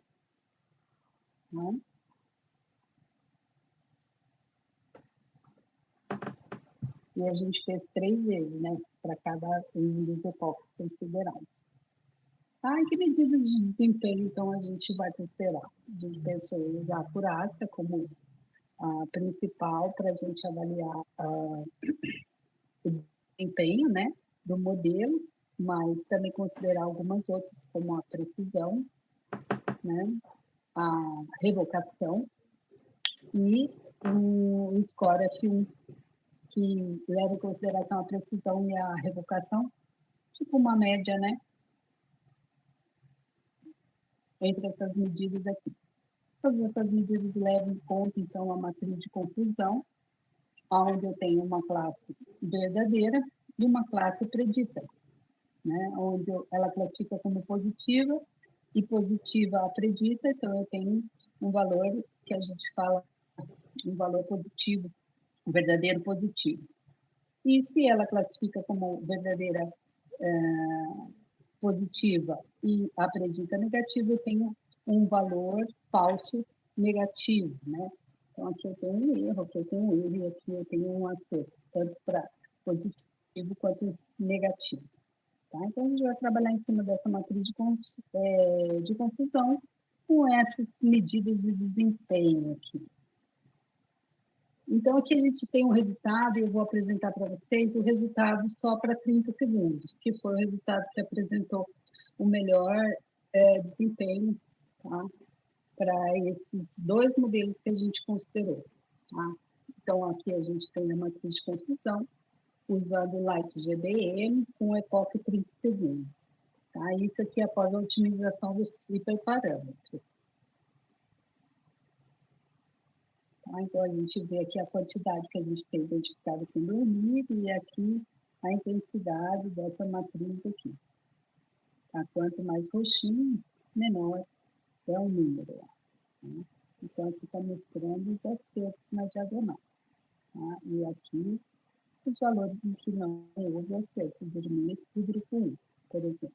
Né? E a gente fez 3 vezes, né? Para cada um dos epoques considerados. Em que medidas de desempenho, então, a gente vai considerar? A gente pensou em usar a acurácia como a principal para a gente avaliar o desempenho, né, do modelo, mas também considerar algumas outras, como a precisão, né, a revocação e o score F1, que leva em consideração a precisão e a revocação, tipo uma média, né, entre essas medidas aqui. Todas essas medidas levam em conta, então, a matriz de confusão, onde eu tenho uma classe verdadeira e uma classe predita, né? Onde ela classifica como positiva e positiva a predita, então eu tenho um valor que a gente fala um valor positivo, um verdadeiro positivo. E se ela classifica como verdadeira positiva e a predita negativa, eu tenho um valor falso negativo, né? Então, aqui eu tenho um erro, aqui eu tenho um erro e aqui eu tenho um acerto, tanto para positivo quanto negativo. Tá? Então, a gente vai trabalhar em cima dessa matriz de confusão com essas medidas de desempenho aqui. Então, aqui a gente tem um resultado, e eu vou apresentar para vocês o resultado só para 30 segundos, que foi o resultado que apresentou o melhor desempenho, tá? Para esses 2 modelos que a gente considerou. Tá? Então, aqui a gente tem a matriz de confusão, usando o Light GBM com epoque 30 segundos. Tá? Isso aqui após a otimização dos hiperparâmetros. Tá? Então, a gente vê aqui a quantidade que a gente tem identificado com dormir e aqui a intensidade dessa matriz aqui. Tá? Quanto mais roxinho, menor é o número. Tá? Então, aqui está mostrando os acertos na diagonal. Tá? E aqui, os valores em que não houve acerto, dormir do grupo 1, por exemplo.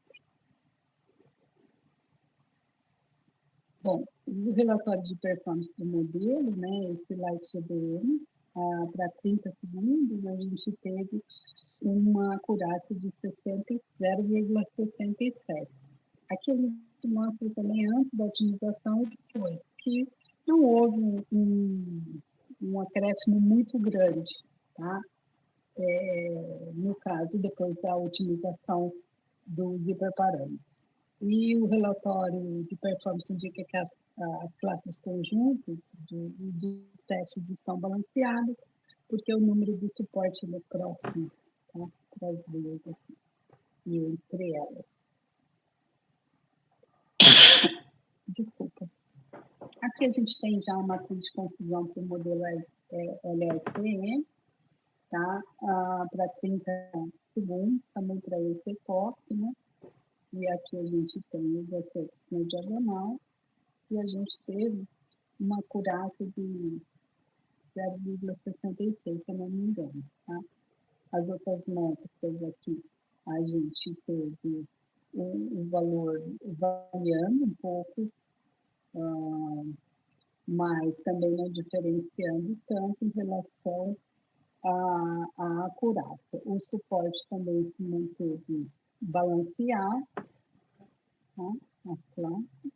Bom, o relatório de performance do modelo, né, esse Light GBM, para 30 segundos, a gente teve uma acurácia de 0,67. Aqui a gente mostra também antes da otimização o que foi, que não houve um acréscimo muito grande, tá? No caso, depois da otimização dos hiperparâmetros. E o relatório de performance indica que as classes conjuntos dos testes estão balanceadas, porque o número de suporte é próximo, tá? Para as duas aqui, e entre elas. Desculpa. Aqui a gente tem já uma matriz de confusão para o modelo LSTM, tá? Para 30 segundos, também para esse epoque, né? E aqui a gente tem os acertos na diagonal, e a gente teve uma acurácia de 0,66, se eu não me engano, tá? As outras métricas aqui, a gente teve o valor variando um pouco, mas também não diferenciando tanto em relação à acurácia. O suporte também se manteve balancear, tá? As classes.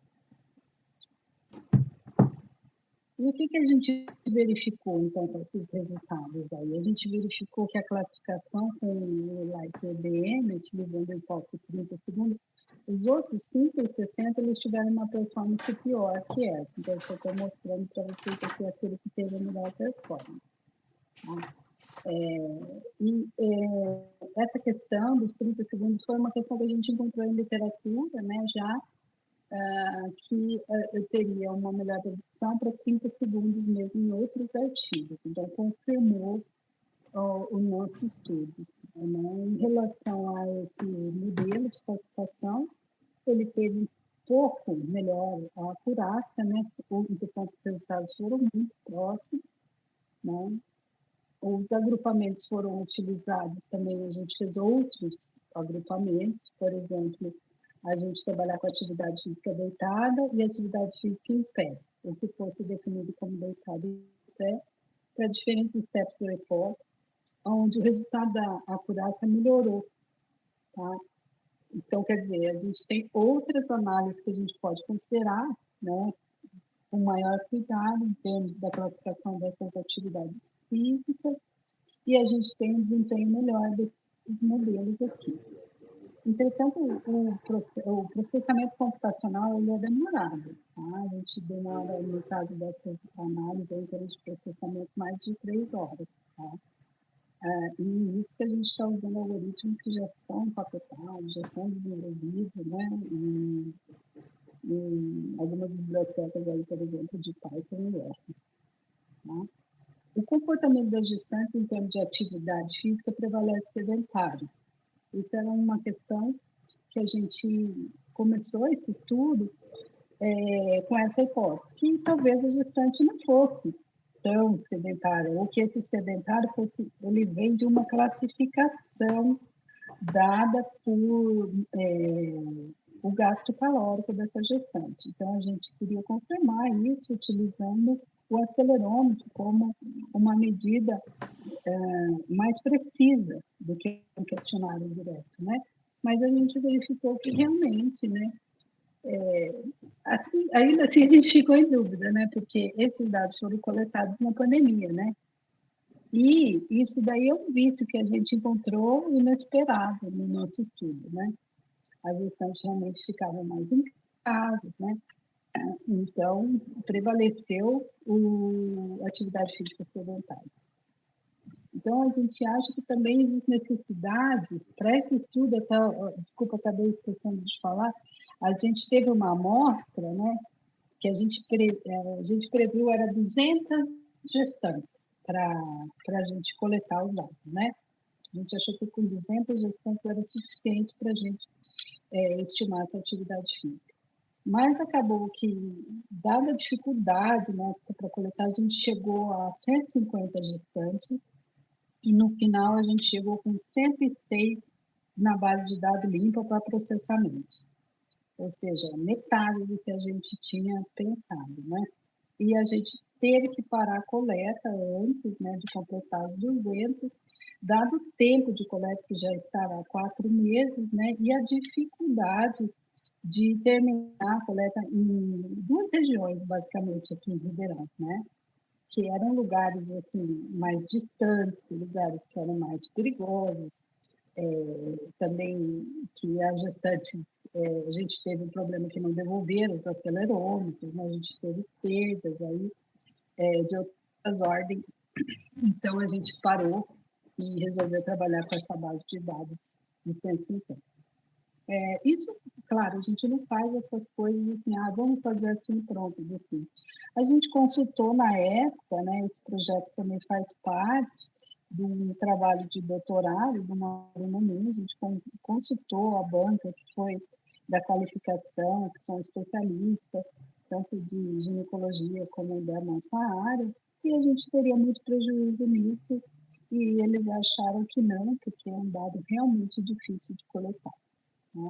E o que a gente verificou, então, com esses resultados aí? A gente verificou que a classificação com o Light-EBM, utilizando o hipótese 30 segundos, os outros 5 e 60, eles tiveram uma performance pior que essa. Então, eu estou mostrando para vocês aqui aquele que teve a melhor performance. Tá? Essa questão dos 30 segundos foi uma questão que a gente encontrou em literatura, né, já, que eu teria uma melhor predição para 30 segundos mesmo em outros artigos. Então, confirmou os nossos estudos. Né? Em relação a esse modelo de classificação, ele teve um pouco melhor a acurácia, né? Entretanto, os resultados foram muito próximos, né? Os agrupamentos foram utilizados também, a gente fez outros agrupamentos, por exemplo, a gente trabalhar com atividade física deitada e atividade física em pé, o que fosse definido como deitado em pé, para diferentes steps do report, onde o resultado da acurácia melhorou, tá? Então, quer dizer, a gente tem outras análises que a gente pode considerar, né, com maior cuidado em termos da classificação dessas atividades físicas, e a gente tem um desempenho melhor desses modelos aqui. Entretanto, o processamento computacional ele é demorado. Tá? A gente demora, no caso dessas análises, em termos de processamento, mais de 3 horas. Tá? E isso que a gente está usando algoritmos que já são empacotados, já são desenvolvidos, né? Em algumas bibliotecas, aí, por exemplo, de Python e R. Tá? O comportamento das gestantes em termos de atividade física prevalece sedentário. Isso era uma questão que a gente começou esse estudo com essa hipótese, que talvez a gestante não fosse tão sedentária, ou que esse sedentário fosse, ele vem de uma classificação dada por o gasto calórico dessa gestante. Então, a gente queria confirmar isso utilizando o acelerômetro como uma medida mais precisa do que um questionário direto, né? Mas a gente verificou que realmente, né? Assim, ainda assim a gente ficou em dúvida, né? Porque esses dados foram coletados na pandemia, né? E isso daí é um vício que a gente encontrou inesperado no nosso estudo, né? As gestantes realmente ficavam mais em casa, né? Então, prevaleceu a atividade física sedentária. Então, a gente acha que também existe necessidade, para esse estudo, desculpa, acabei esquecendo de falar, a gente teve uma amostra, né, que a gente previu, era 200 gestantes para a gente coletar os dados, né? A gente achou que com 200 gestantes era suficiente para a gente estimar essa atividade física. Mas acabou que, dada a dificuldade nossa para coletar, a gente chegou a 150 gestantes, e no final a gente chegou com 106 na base de dados limpa para processamento. Ou seja, metade do que a gente tinha pensado, né? E a gente teve que parar a coleta antes, né, de completar os 200, dado o tempo de coleta que já estava há 4 meses, né, e a dificuldade de terminar a coleta em 2 regiões, basicamente, aqui em Ribeirão, né? Que eram lugares assim mais distantes, lugares que eram mais perigosos, também que as gestantes, a gente teve um problema que não devolveram os acelerômetros, né? A gente teve perdas aí de outras ordens, então a gente parou e resolveu trabalhar com essa base de dados de 150. Isso, claro, a gente não faz essas coisas assim, vamos fazer assim, pronto, assim. A gente consultou na época, né, esse projeto também faz parte de um trabalho de doutorado de uma aluna minha, a gente consultou a banca que foi da qualificação, que são especialistas, tanto de ginecologia como da nossa área, e a gente teria muito prejuízo nisso, e eles acharam que não, porque é um dado realmente difícil de coletar. Né?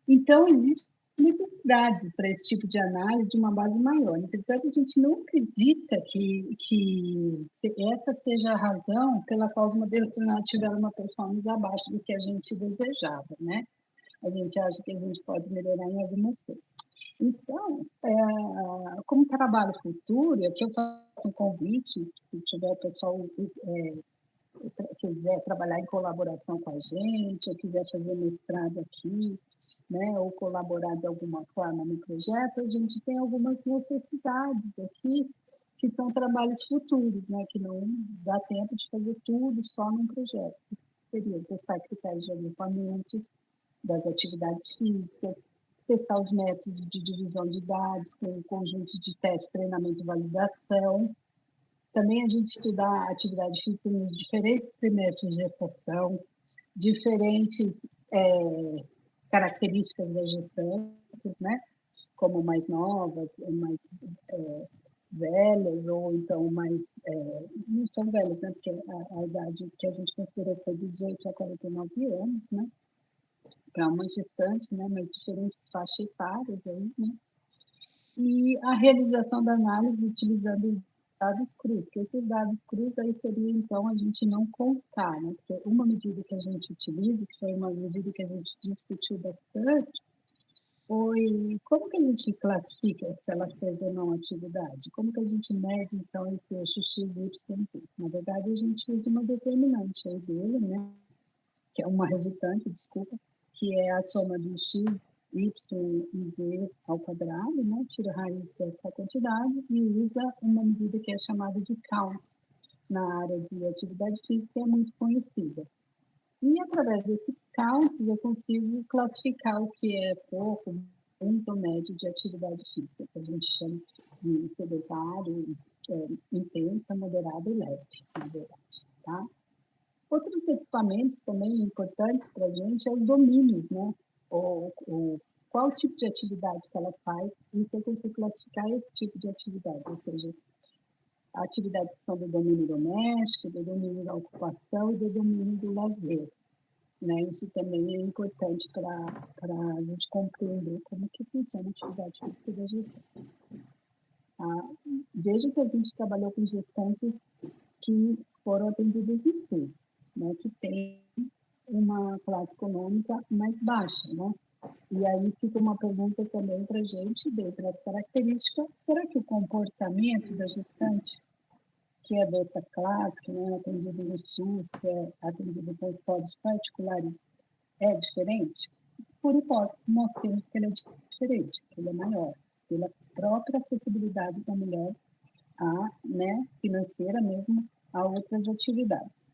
Então, existe necessidade para esse tipo de análise de uma base maior. Entretanto, a gente não acredita que essa seja a razão pela qual os modelos treinados tiveram uma performance abaixo do que a gente desejava, né? A gente acha que a gente pode melhorar em algumas coisas. Então, como trabalho futuro, aqui eu faço um convite, se tiver o pessoal quiser trabalhar em colaboração com a gente, ou quiser fazer mestrado aqui, né, ou colaborar de alguma forma no projeto, a gente tem algumas necessidades aqui, que são trabalhos futuros, né, que não dá tempo de fazer tudo só num projeto. Seria testar critérios de agrupamentos das atividades físicas, testar os métodos de divisão de dados com um conjunto de testes, treinamento e validação. Também a gente estudar a atividade física nos diferentes trimestres de gestação, diferentes características da gestante, né? Como mais novas, mais velhas, ou então mais... não são velhas, né? Porque a idade que a gente considerou foi de 18 a 49 anos, né? Para uma gestante, né? Mas diferentes faixas etárias aí, né? E a realização da análise utilizando dados crus, que esses dados crus aí seria, então, a gente não contar, né? Porque uma medida que a gente utiliza, que foi uma medida que a gente discutiu bastante, foi como que a gente classifica se ela fez ou não atividade? Como que a gente mede, então, esse eixo X, Y, Z? Na verdade, a gente usa uma determinante aí dele, né? Que é uma resultante, desculpa, que é a soma do X, Y e Z ao quadrado, né? Tira a raiz dessa quantidade e usa uma medida que é chamada de counts na área de atividade física, que é muito conhecida. E através desses counts eu consigo classificar o que é pouco, muito ou médio de atividade física, que a gente chama de sedentário, intensa, moderada e leve, na verdade, tá? Outros equipamentos também importantes para a gente é os domínios, né? Qual tipo de atividade que ela faz, e se eu consigo classificar esse tipo de atividade, ou seja, atividades que são do domínio doméstico, do domínio da ocupação e do domínio do lazer. Né? Isso também é importante para a gente compreender como que funciona a atividade física da gestante. Veja que a gente trabalhou com gestantes que foram atendidas no SUS, né? Que tem uma classe econômica mais baixa, né? E aí fica uma pergunta também para a gente, dentre as características, será que o comportamento da gestante, que é dessa classe, que não é atendido no SUS, que é atendido em consultórios particulares, é diferente? Por hipótese, nós temos que ele é diferente, que ele é maior, pela própria acessibilidade da mulher né, financeira mesmo, a outras atividades.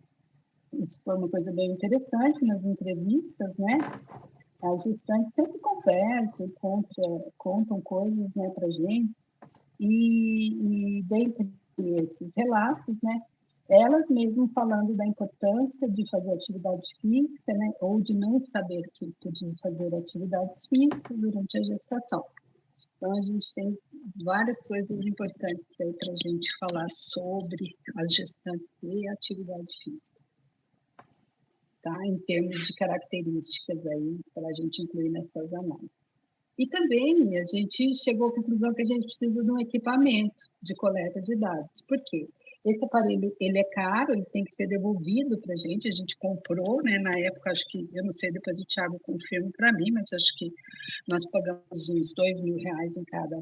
Isso foi uma coisa bem interessante nas entrevistas, né? As gestantes sempre conversam, contam coisas, né, para a gente, e dentre esses relatos, né, elas mesmas falando da importância de fazer atividade física, né, ou de não saber que podiam fazer atividades físicas durante a gestação. Então, a gente tem várias coisas importantes aí para a gente falar sobre as gestantes e a atividade física, tá? Em termos de características aí, para a gente incluir nessas análises. E também a gente chegou à conclusão que a gente precisa de um equipamento de coleta de dados. Por quê? Esse aparelho, ele é caro, ele tem que ser devolvido para a gente comprou, né? Na época, acho que, eu não sei, depois o Thiago confirma para mim, mas acho que nós pagamos uns R$2.000 em cada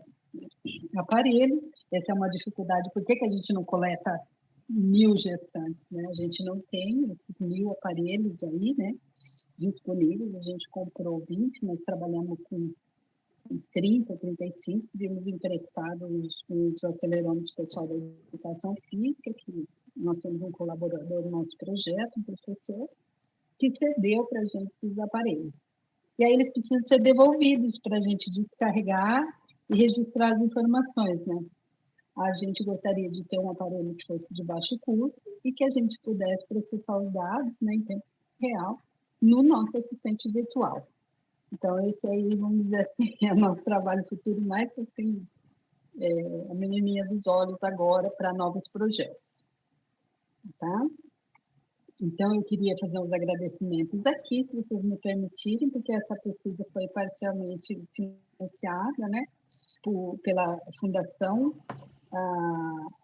aparelho. Essa é uma dificuldade. Por que a gente não coleta 1.000 gestantes, né? A gente não tem esses 1.000 aparelhos aí, né? Disponíveis. A gente comprou 20, nós trabalhamos com 30, 35, vimos emprestados os acelerômetros pessoal da educação física, que nós temos um colaborador no nosso projeto, um professor, que cedeu para a gente esses aparelhos. E aí eles precisam ser devolvidos para a gente descarregar e registrar as informações, né? A gente gostaria de ter um aparelho que fosse de baixo custo e que a gente pudesse processar os dados, né, em tempo real no nosso assistente virtual. Então, esse aí, vamos dizer assim, é o nosso trabalho futuro mais assim, a menininha dos olhos agora para novos projetos. Tá? Então, eu queria fazer uns agradecimentos aqui, se vocês me permitirem, porque essa pesquisa foi parcialmente financiada, né, pela Fundação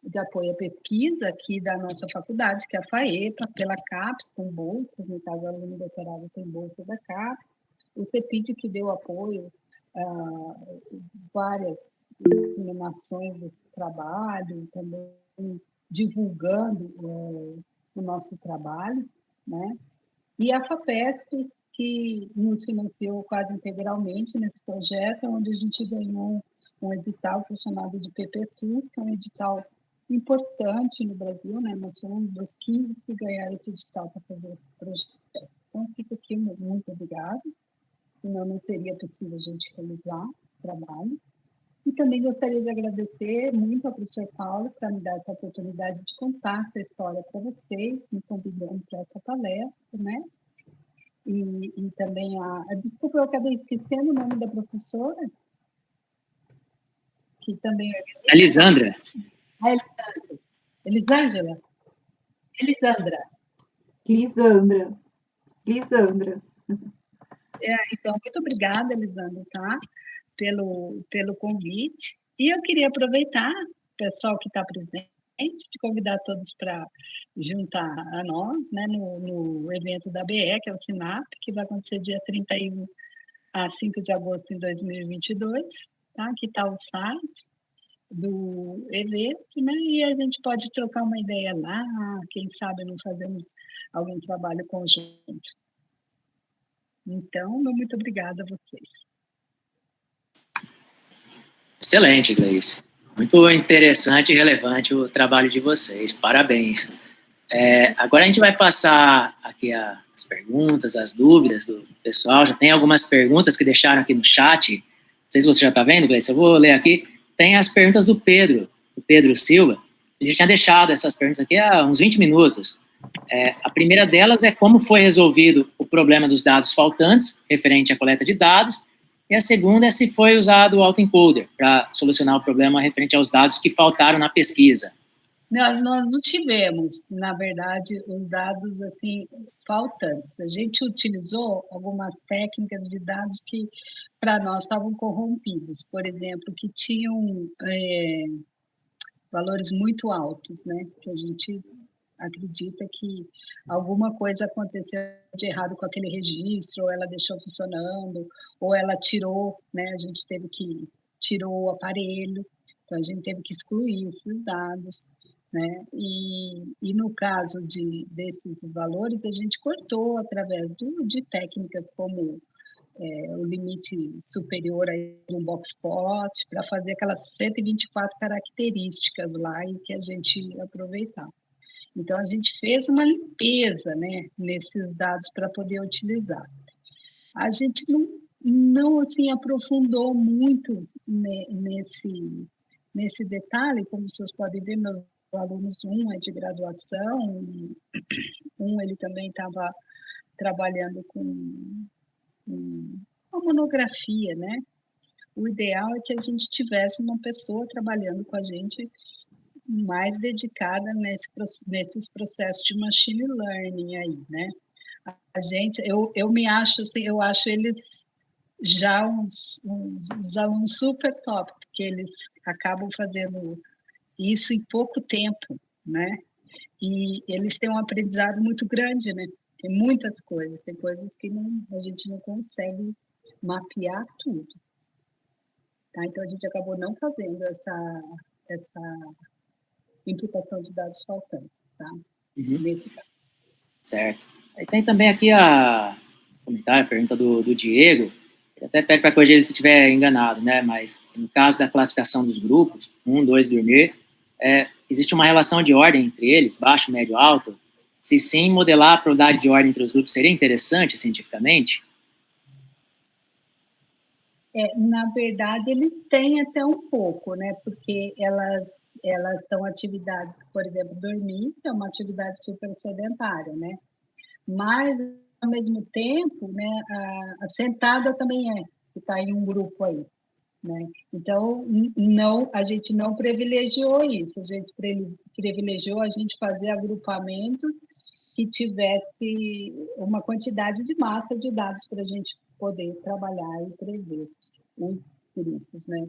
de Apoio à Pesquisa aqui da nossa faculdade, que é a FAEPA, pela CAPES, com bolsas, no caso, o aluno doutorado tem bolsa da CAPES, o CEPID, que deu apoio várias disseminações desse trabalho, também divulgando o nosso trabalho, né? E a FAPESP, que nos financiou quase integralmente nesse projeto, onde a gente ganhou um edital que é chamado de PPSUS, que é um edital importante no Brasil, né? Nós fomos um dos 15 que ganharam esse edital para fazer esse projeto. Então, fico aqui muito obrigada, senão não seria possível a gente realizar o trabalho. E também gostaria de agradecer muito ao professor Paulo por me dar essa oportunidade de contar essa história para vocês, me convidando para essa palestra, né? E também desculpa, eu acabei esquecendo o nome da professora, que também é... Elisandra. Elisângela? Elisandra. Lisandra. Então, muito obrigada, Elisandra, tá? Pelo convite. E eu queria aproveitar, o pessoal que está presente, de convidar todos para juntar a nós, né, no evento da BE, que é o SINAP, que vai acontecer dia 31 a 5 de agosto de 2022, tá? Aqui está o site do evento, né? E a gente pode trocar uma ideia lá, quem sabe não fazemos algum trabalho conjunto. Então, muito obrigada a vocês. Excelente, Gleice. Muito interessante e relevante o trabalho de vocês. Parabéns. Agora a gente vai passar aqui as perguntas, as dúvidas do pessoal. Já tem algumas perguntas que deixaram aqui no chat. Não sei se você já está vendo, Gleice. Eu vou ler aqui. Tem as perguntas do Pedro Silva. Ele já tinha deixado essas perguntas aqui há uns 20 minutos. A primeira delas é como foi resolvido o problema dos dados faltantes, referente à coleta de dados, e a segunda é se foi usado o autoencoder para solucionar o problema referente aos dados que faltaram na pesquisa. Nós não tivemos, na verdade, os dados assim faltantes. A gente utilizou algumas técnicas de dados que, para nós, estavam corrompidos. Por exemplo, que tinham valores muito altos, né? Que a gente acredita que alguma coisa aconteceu de errado com aquele registro, ou ela deixou funcionando, ou ela tirou, né? A gente tirou o aparelho, então a gente teve que excluir esses dados, né? E no caso desses valores, a gente cortou através de técnicas como o limite superior a um box plot, para fazer aquelas 124 características lá e que a gente aproveitar. Então, a gente fez uma limpeza, né, nesses dados para poder utilizar. A gente não assim, aprofundou muito nesse detalhe, como vocês podem ver, meus alunos, um é de graduação, e ele também estava trabalhando com uma monografia, né? O ideal é que a gente tivesse uma pessoa trabalhando com a gente mais dedicada nesses processos de machine learning aí, né? A gente, eu me acho assim, eu acho eles já uns alunos super top, porque eles acabam fazendo isso em pouco tempo, né? E eles têm um aprendizado muito grande, né? Tem muitas coisas, tem coisas que a gente não consegue mapear tudo. Tá? Então, a gente acabou não fazendo essa imputação de dados faltantes, tá? Nesse caso. Certo. Aí tem também aqui a pergunta do Diego, ele até pede para corrigir ele se estiver enganado, né? Mas no caso da classificação dos grupos, 1, 2, dormir, existe uma relação de ordem entre eles, baixo, médio, alto? Se sim, modelar a probabilidade de ordem entre os grupos seria interessante cientificamente? Na verdade, eles têm até um pouco, né? Porque elas são atividades, por exemplo, dormir é uma atividade super sedentária, né? Mas, ao mesmo tempo, né, a sentada também que está em um grupo aí, né? Então, a gente não privilegiou isso, a gente privilegiou a gente fazer agrupamentos que tivesse uma quantidade de massa de dados para a gente poder trabalhar e prever os grupos, né?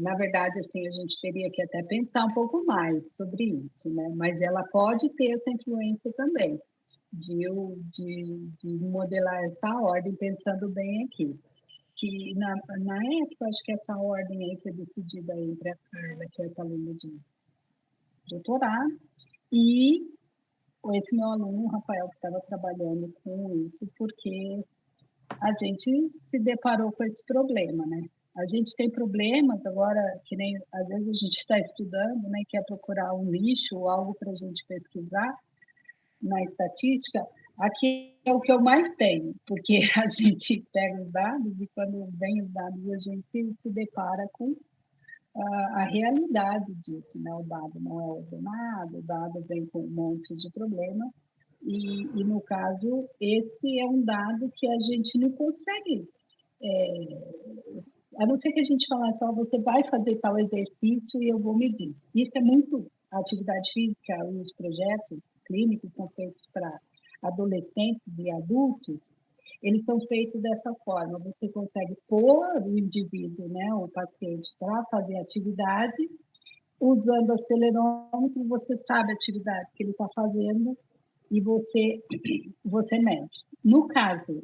Na verdade, assim, a gente teria que até pensar um pouco mais sobre isso, né? Mas ela pode ter essa influência também, de modelar essa ordem, pensando bem aqui. que na época, acho que essa ordem aí foi decidida entre a Carla, que é essa aluna de doutorado, e esse meu aluno, o Rafael, que estava trabalhando com isso, porque a gente se deparou com esse problema, né? A gente tem problemas agora, que nem às vezes a gente está estudando, né? Quer procurar um nicho ou algo para a gente pesquisar na estatística. Aqui é o que eu mais tenho, porque a gente pega os dados e quando vem os dados a gente se depara com a realidade disso, né? O dado não é ordenado, o dado vem com um monte de problema e no caso, esse é um dado que a gente não consegue, a não ser que a gente falasse, ó, você vai fazer tal exercício e eu vou medir. Isso é muito, a atividade física, os projetos clínicos são feitos para adolescentes e adultos, eles são feitos dessa forma, você consegue pôr o indivíduo, né, o paciente, para fazer atividade, usando acelerômetro, você sabe a atividade que ele está fazendo e você mede. No caso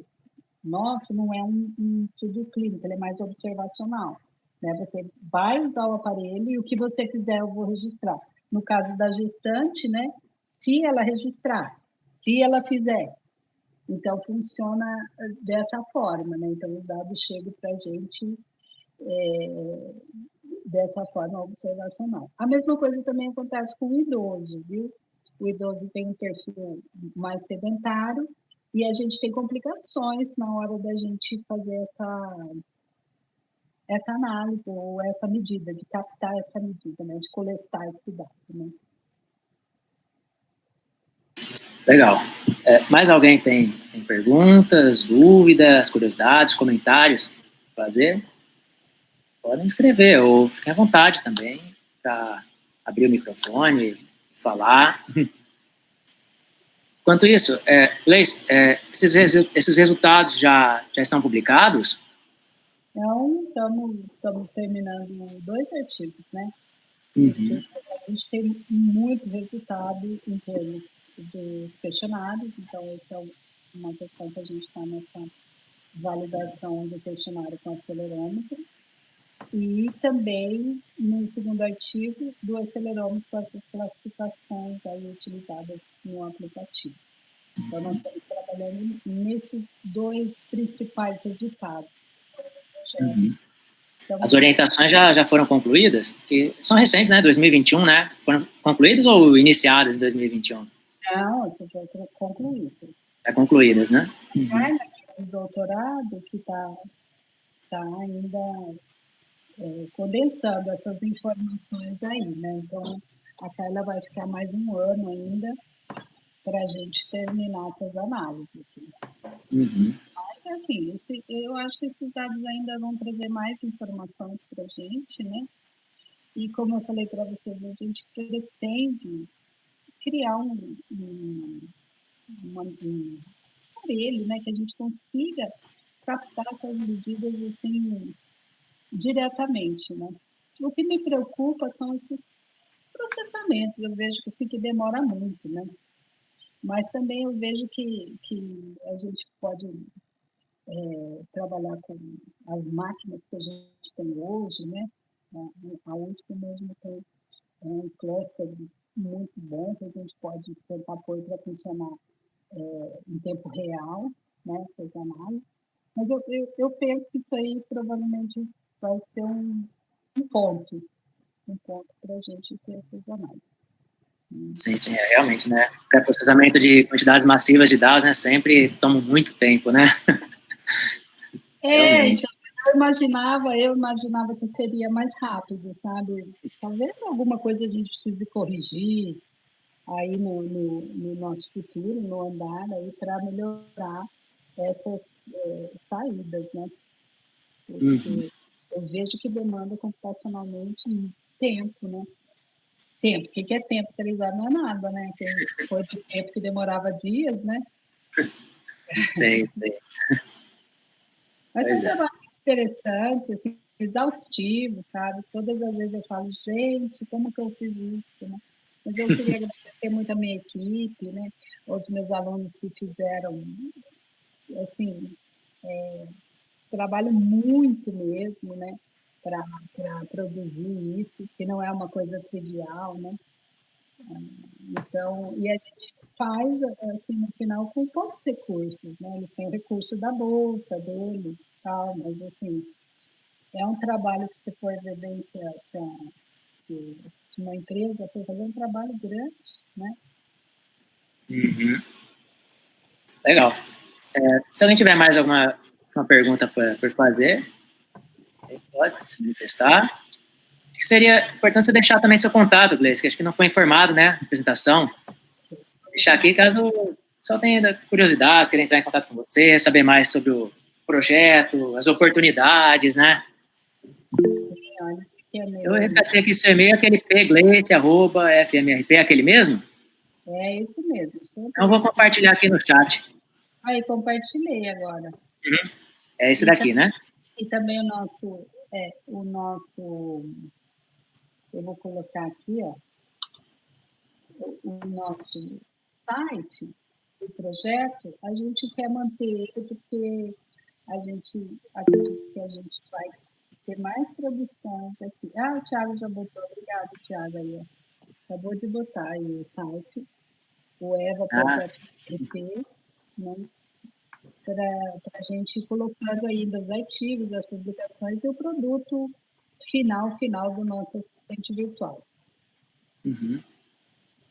nosso, não é um estudo clínico, ele é mais observacional. Né? Você vai usar o aparelho e o que você fizer eu vou registrar. No caso da gestante, né, se ela registrar, se ela fizer, então funciona dessa forma. Né? Então, os dados chegam para a gente dessa forma observacional. A mesma coisa também acontece com o idoso, viu? O idoso tem um perfil mais sedentário e a gente tem complicações na hora da gente fazer essa análise ou essa medida, de captar essa medida, né? De coletar esse dado, né? Legal. Mais alguém tem perguntas, dúvidas, curiosidades, comentários para fazer? Podem escrever, ou fiquem à vontade também para abrir o microfone, falar. Enquanto isso, Gleice, esses resultados já estão publicados? Então, estamos terminando 2 artigos, né? Uhum. A gente tem muito resultado em termos dos questionários, então essa é uma questão que a gente está nessa validação do questionário com acelerômetro, e também, no segundo artigo, do acelerômetro com essas classificações aí utilizadas no aplicativo. Então, nós estamos trabalhando nesses 2 principais resultados. Uhum. As orientações já foram concluídas? Que são recentes, né? 2021, né? Foram concluídas ou iniciadas em 2021? Não, isso já foi concluído. Já concluídas, né? Uhum. O doutorado que está ainda condensando essas informações aí, né? Então, a Carla vai ficar mais um ano ainda para a gente terminar essas análises. Assim. Uhum. Mas, assim, eu acho que esses dados ainda vão trazer mais informações para a gente, né? E, como eu falei para vocês, a gente pretende criar um aparelho, né? Que a gente consiga captar essas medidas, assim, diretamente, né? O que me preocupa são esses processamentos. Eu vejo que demora muito, né? Mas também eu vejo que a gente pode trabalhar com as máquinas que a gente tem hoje, né? A USP mesmo tem um cluster muito bom que a gente pode tentar pôr para funcionar em tempo real, né? Essas análises. Mas eu penso que isso aí provavelmente vai ser um ponto para a gente ter essas análises. Sim, realmente, né? O processamento de quantidades massivas de dados, né? Sempre toma muito tempo, né? Então, eu imaginava que seria mais rápido, sabe? Talvez alguma coisa a gente precise corrigir aí no nosso futuro, no andar, aí para melhorar essas saídas, né? Porque eu vejo que demanda computacionalmente tempo, né? Tempo. O que é tempo? 3 horas não é nada, né? Foi de tempo que demorava dias, né? Sei. Mas é um trabalho interessante, assim, exaustivo, sabe? Todas as vezes eu falo, gente, como que eu fiz isso, né? Mas eu queria agradecer muito a minha equipe, né? Os meus alunos que fizeram, assim, trabalham muito mesmo, né, para produzir isso, que não é uma coisa trivial, né? Então, e a gente faz, assim, no final, com poucos recursos, né? Eles têm o recurso da bolsa deles e tal, mas, assim, é um trabalho que se for ver bem, se uma empresa for fazer um trabalho grande, né? Uhum. Legal. Se alguém tiver mais alguma uma pergunta por fazer, pode se manifestar. Acho que seria importante você deixar também seu contato, Gleice, que acho que não foi informado, né, na apresentação. Vou deixar aqui, caso só tenha curiosidades, querer entrar em contato com você, saber mais sobre o projeto, as oportunidades, né? Olha, que é Eu meu. resgatei aqui seu e-mail, aquele pgleice@fmrp, aquele mesmo? É isso mesmo. Então, eu vou compartilhar aqui no chat. Aí, compartilhei agora. Uhum. É esse daqui, né? E também o nosso, eu vou colocar aqui, ó, o nosso site, o projeto, a gente quer manter ele porque a gente acredita que a gente vai ter mais produções aqui. Ah, o Thiago já botou, obrigado, Thiago, aí, ó. Acabou de botar aí o site, o eva.fp, né, para a gente ir colocando ainda os artigos, as publicações e o produto final do nosso assistente virtual. Uhum.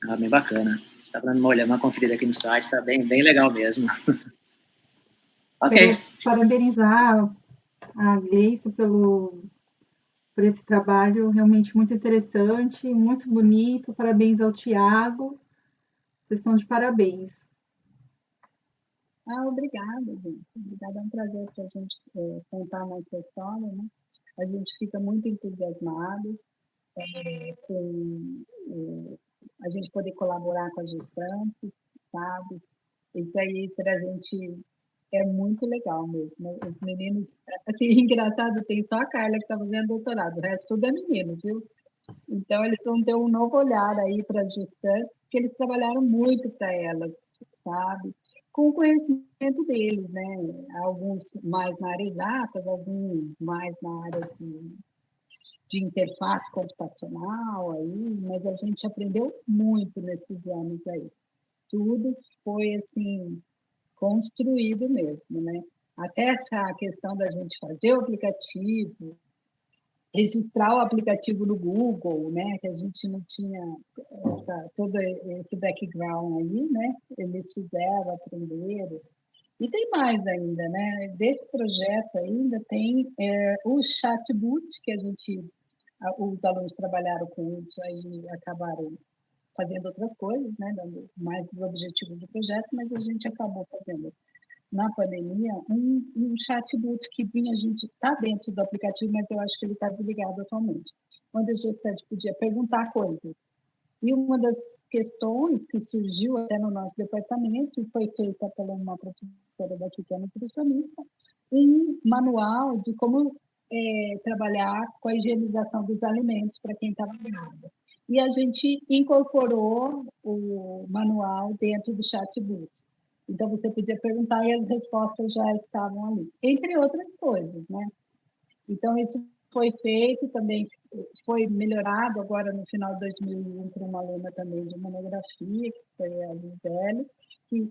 Ah, bem bacana. Estava dando uma conferida aqui no site, está bem, bem legal mesmo. Ok. Quero parabenizar a Gleice por esse trabalho realmente muito interessante, muito bonito. Parabéns ao Thiago. Vocês estão de parabéns. Obrigada, gente. Obrigada, é um prazer para a gente contar a nossa história, né? A gente fica muito entusiasmado com a gente poder colaborar com a gestante, sabe? Isso aí para a gente é muito legal mesmo, né? Os meninos, assim, engraçado, tem só a Carla que está fazendo doutorado, o resto tudo é menino, viu? Então, eles vão ter um novo olhar aí para as gestantes, porque eles trabalharam muito para elas, sabe? Com o conhecimento deles, né? Alguns mais na área exatas, alguns mais na área de interface computacional aí, mas a gente aprendeu muito nesses anos aí. Tudo foi, assim, construído mesmo, né? Até essa questão da gente fazer o aplicativo, registrar o aplicativo no Google, né? Que a gente não tinha todo esse background aí, né? Eles fizeram, aprenderam. E tem mais ainda, né? Desse projeto ainda tem o chatbot, que os alunos trabalharam com isso aí, acabaram fazendo outras coisas, né? Dando mais os objetivos do projeto, mas a gente acabou fazendo na pandemia, um chatbot que vinha, a gente está dentro do aplicativo, mas eu acho que ele está desligado atualmente, onde a gestante podia perguntar coisas. E uma das questões que surgiu até no nosso departamento, e foi feita por uma professora daqui, que é nutricionista, um manual de como trabalhar com a higienização dos alimentos para quem estava grávida. E a gente incorporou o manual dentro do chatbot. Então, você podia perguntar e as respostas já estavam ali, entre outras coisas, né? Então, isso foi feito também, foi melhorado agora no final de 2001 por uma aluna também de monografia, que foi a Gisele,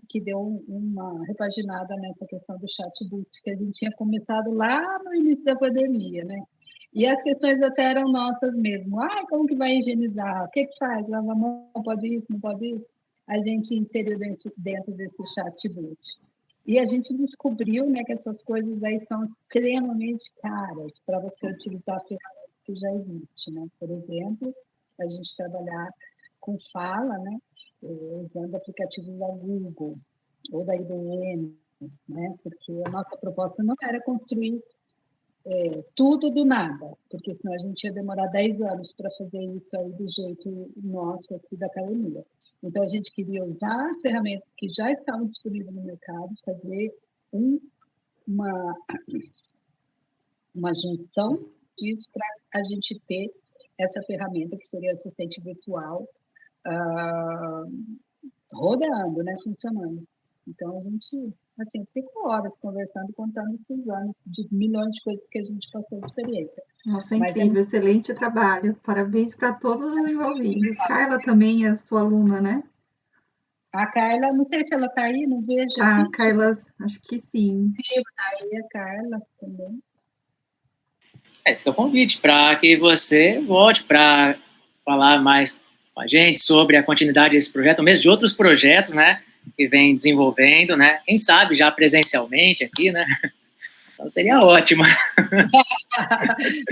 que deu uma repaginada nessa questão do chatbot, que a gente tinha começado lá no início da pandemia, né? E as questões até eram nossas mesmo. Como que vai higienizar? O que faz? Lava a mão, pode isso, não pode isso? A gente inseriu dentro desse chatbot. E a gente descobriu, né, que essas coisas aí são extremamente caras para você utilizar a ferramenta que já existe, né? Por exemplo, a gente trabalhar com fala, né, usando aplicativos da Google ou da IBM, né? Porque a nossa proposta não era construir tudo do nada, porque senão a gente ia demorar 10 anos para fazer isso aí do jeito nosso aqui da academia. Então, a gente queria usar ferramentas que já estavam disponíveis no mercado, fazer uma junção disso para a gente ter essa ferramenta que seria assistente virtual rodando, né, funcionando. Então, a gente, assim, fica horas conversando, contando esses anos de milhões de coisas que a gente passou de experiência. Nossa, Mas incrível, excelente trabalho. Parabéns para todos os envolvidos. Carla também é sua aluna, né? a Carla, não sei se ela está aí, não vejo Ah, aqui. Carla, acho que sim. Sim, aí a Carla também. Fica o convite para que você volte para falar mais com a gente sobre a continuidade desse projeto, ou mesmo de outros projetos, né, que vem desenvolvendo, né, quem sabe já presencialmente aqui, né, então seria ótimo.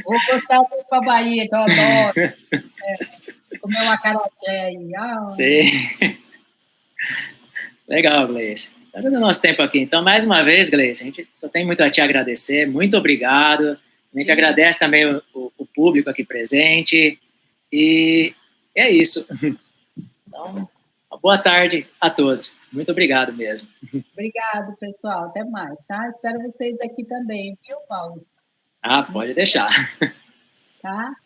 Vou gostar de ir para a Bahia, que eu adoro. Comer uma acarajé aí. Sim. Legal, Gleice. Está dando nosso tempo aqui. Então, mais uma vez, Gleice, a gente só tem muito a te agradecer. Muito obrigado. A gente agradece também o público aqui presente. E é isso. Então, uma boa tarde a todos. Muito obrigado mesmo. Obrigado, pessoal. Até mais, tá? Espero vocês aqui também, viu, Paulo? Ah, pode deixar. Tá?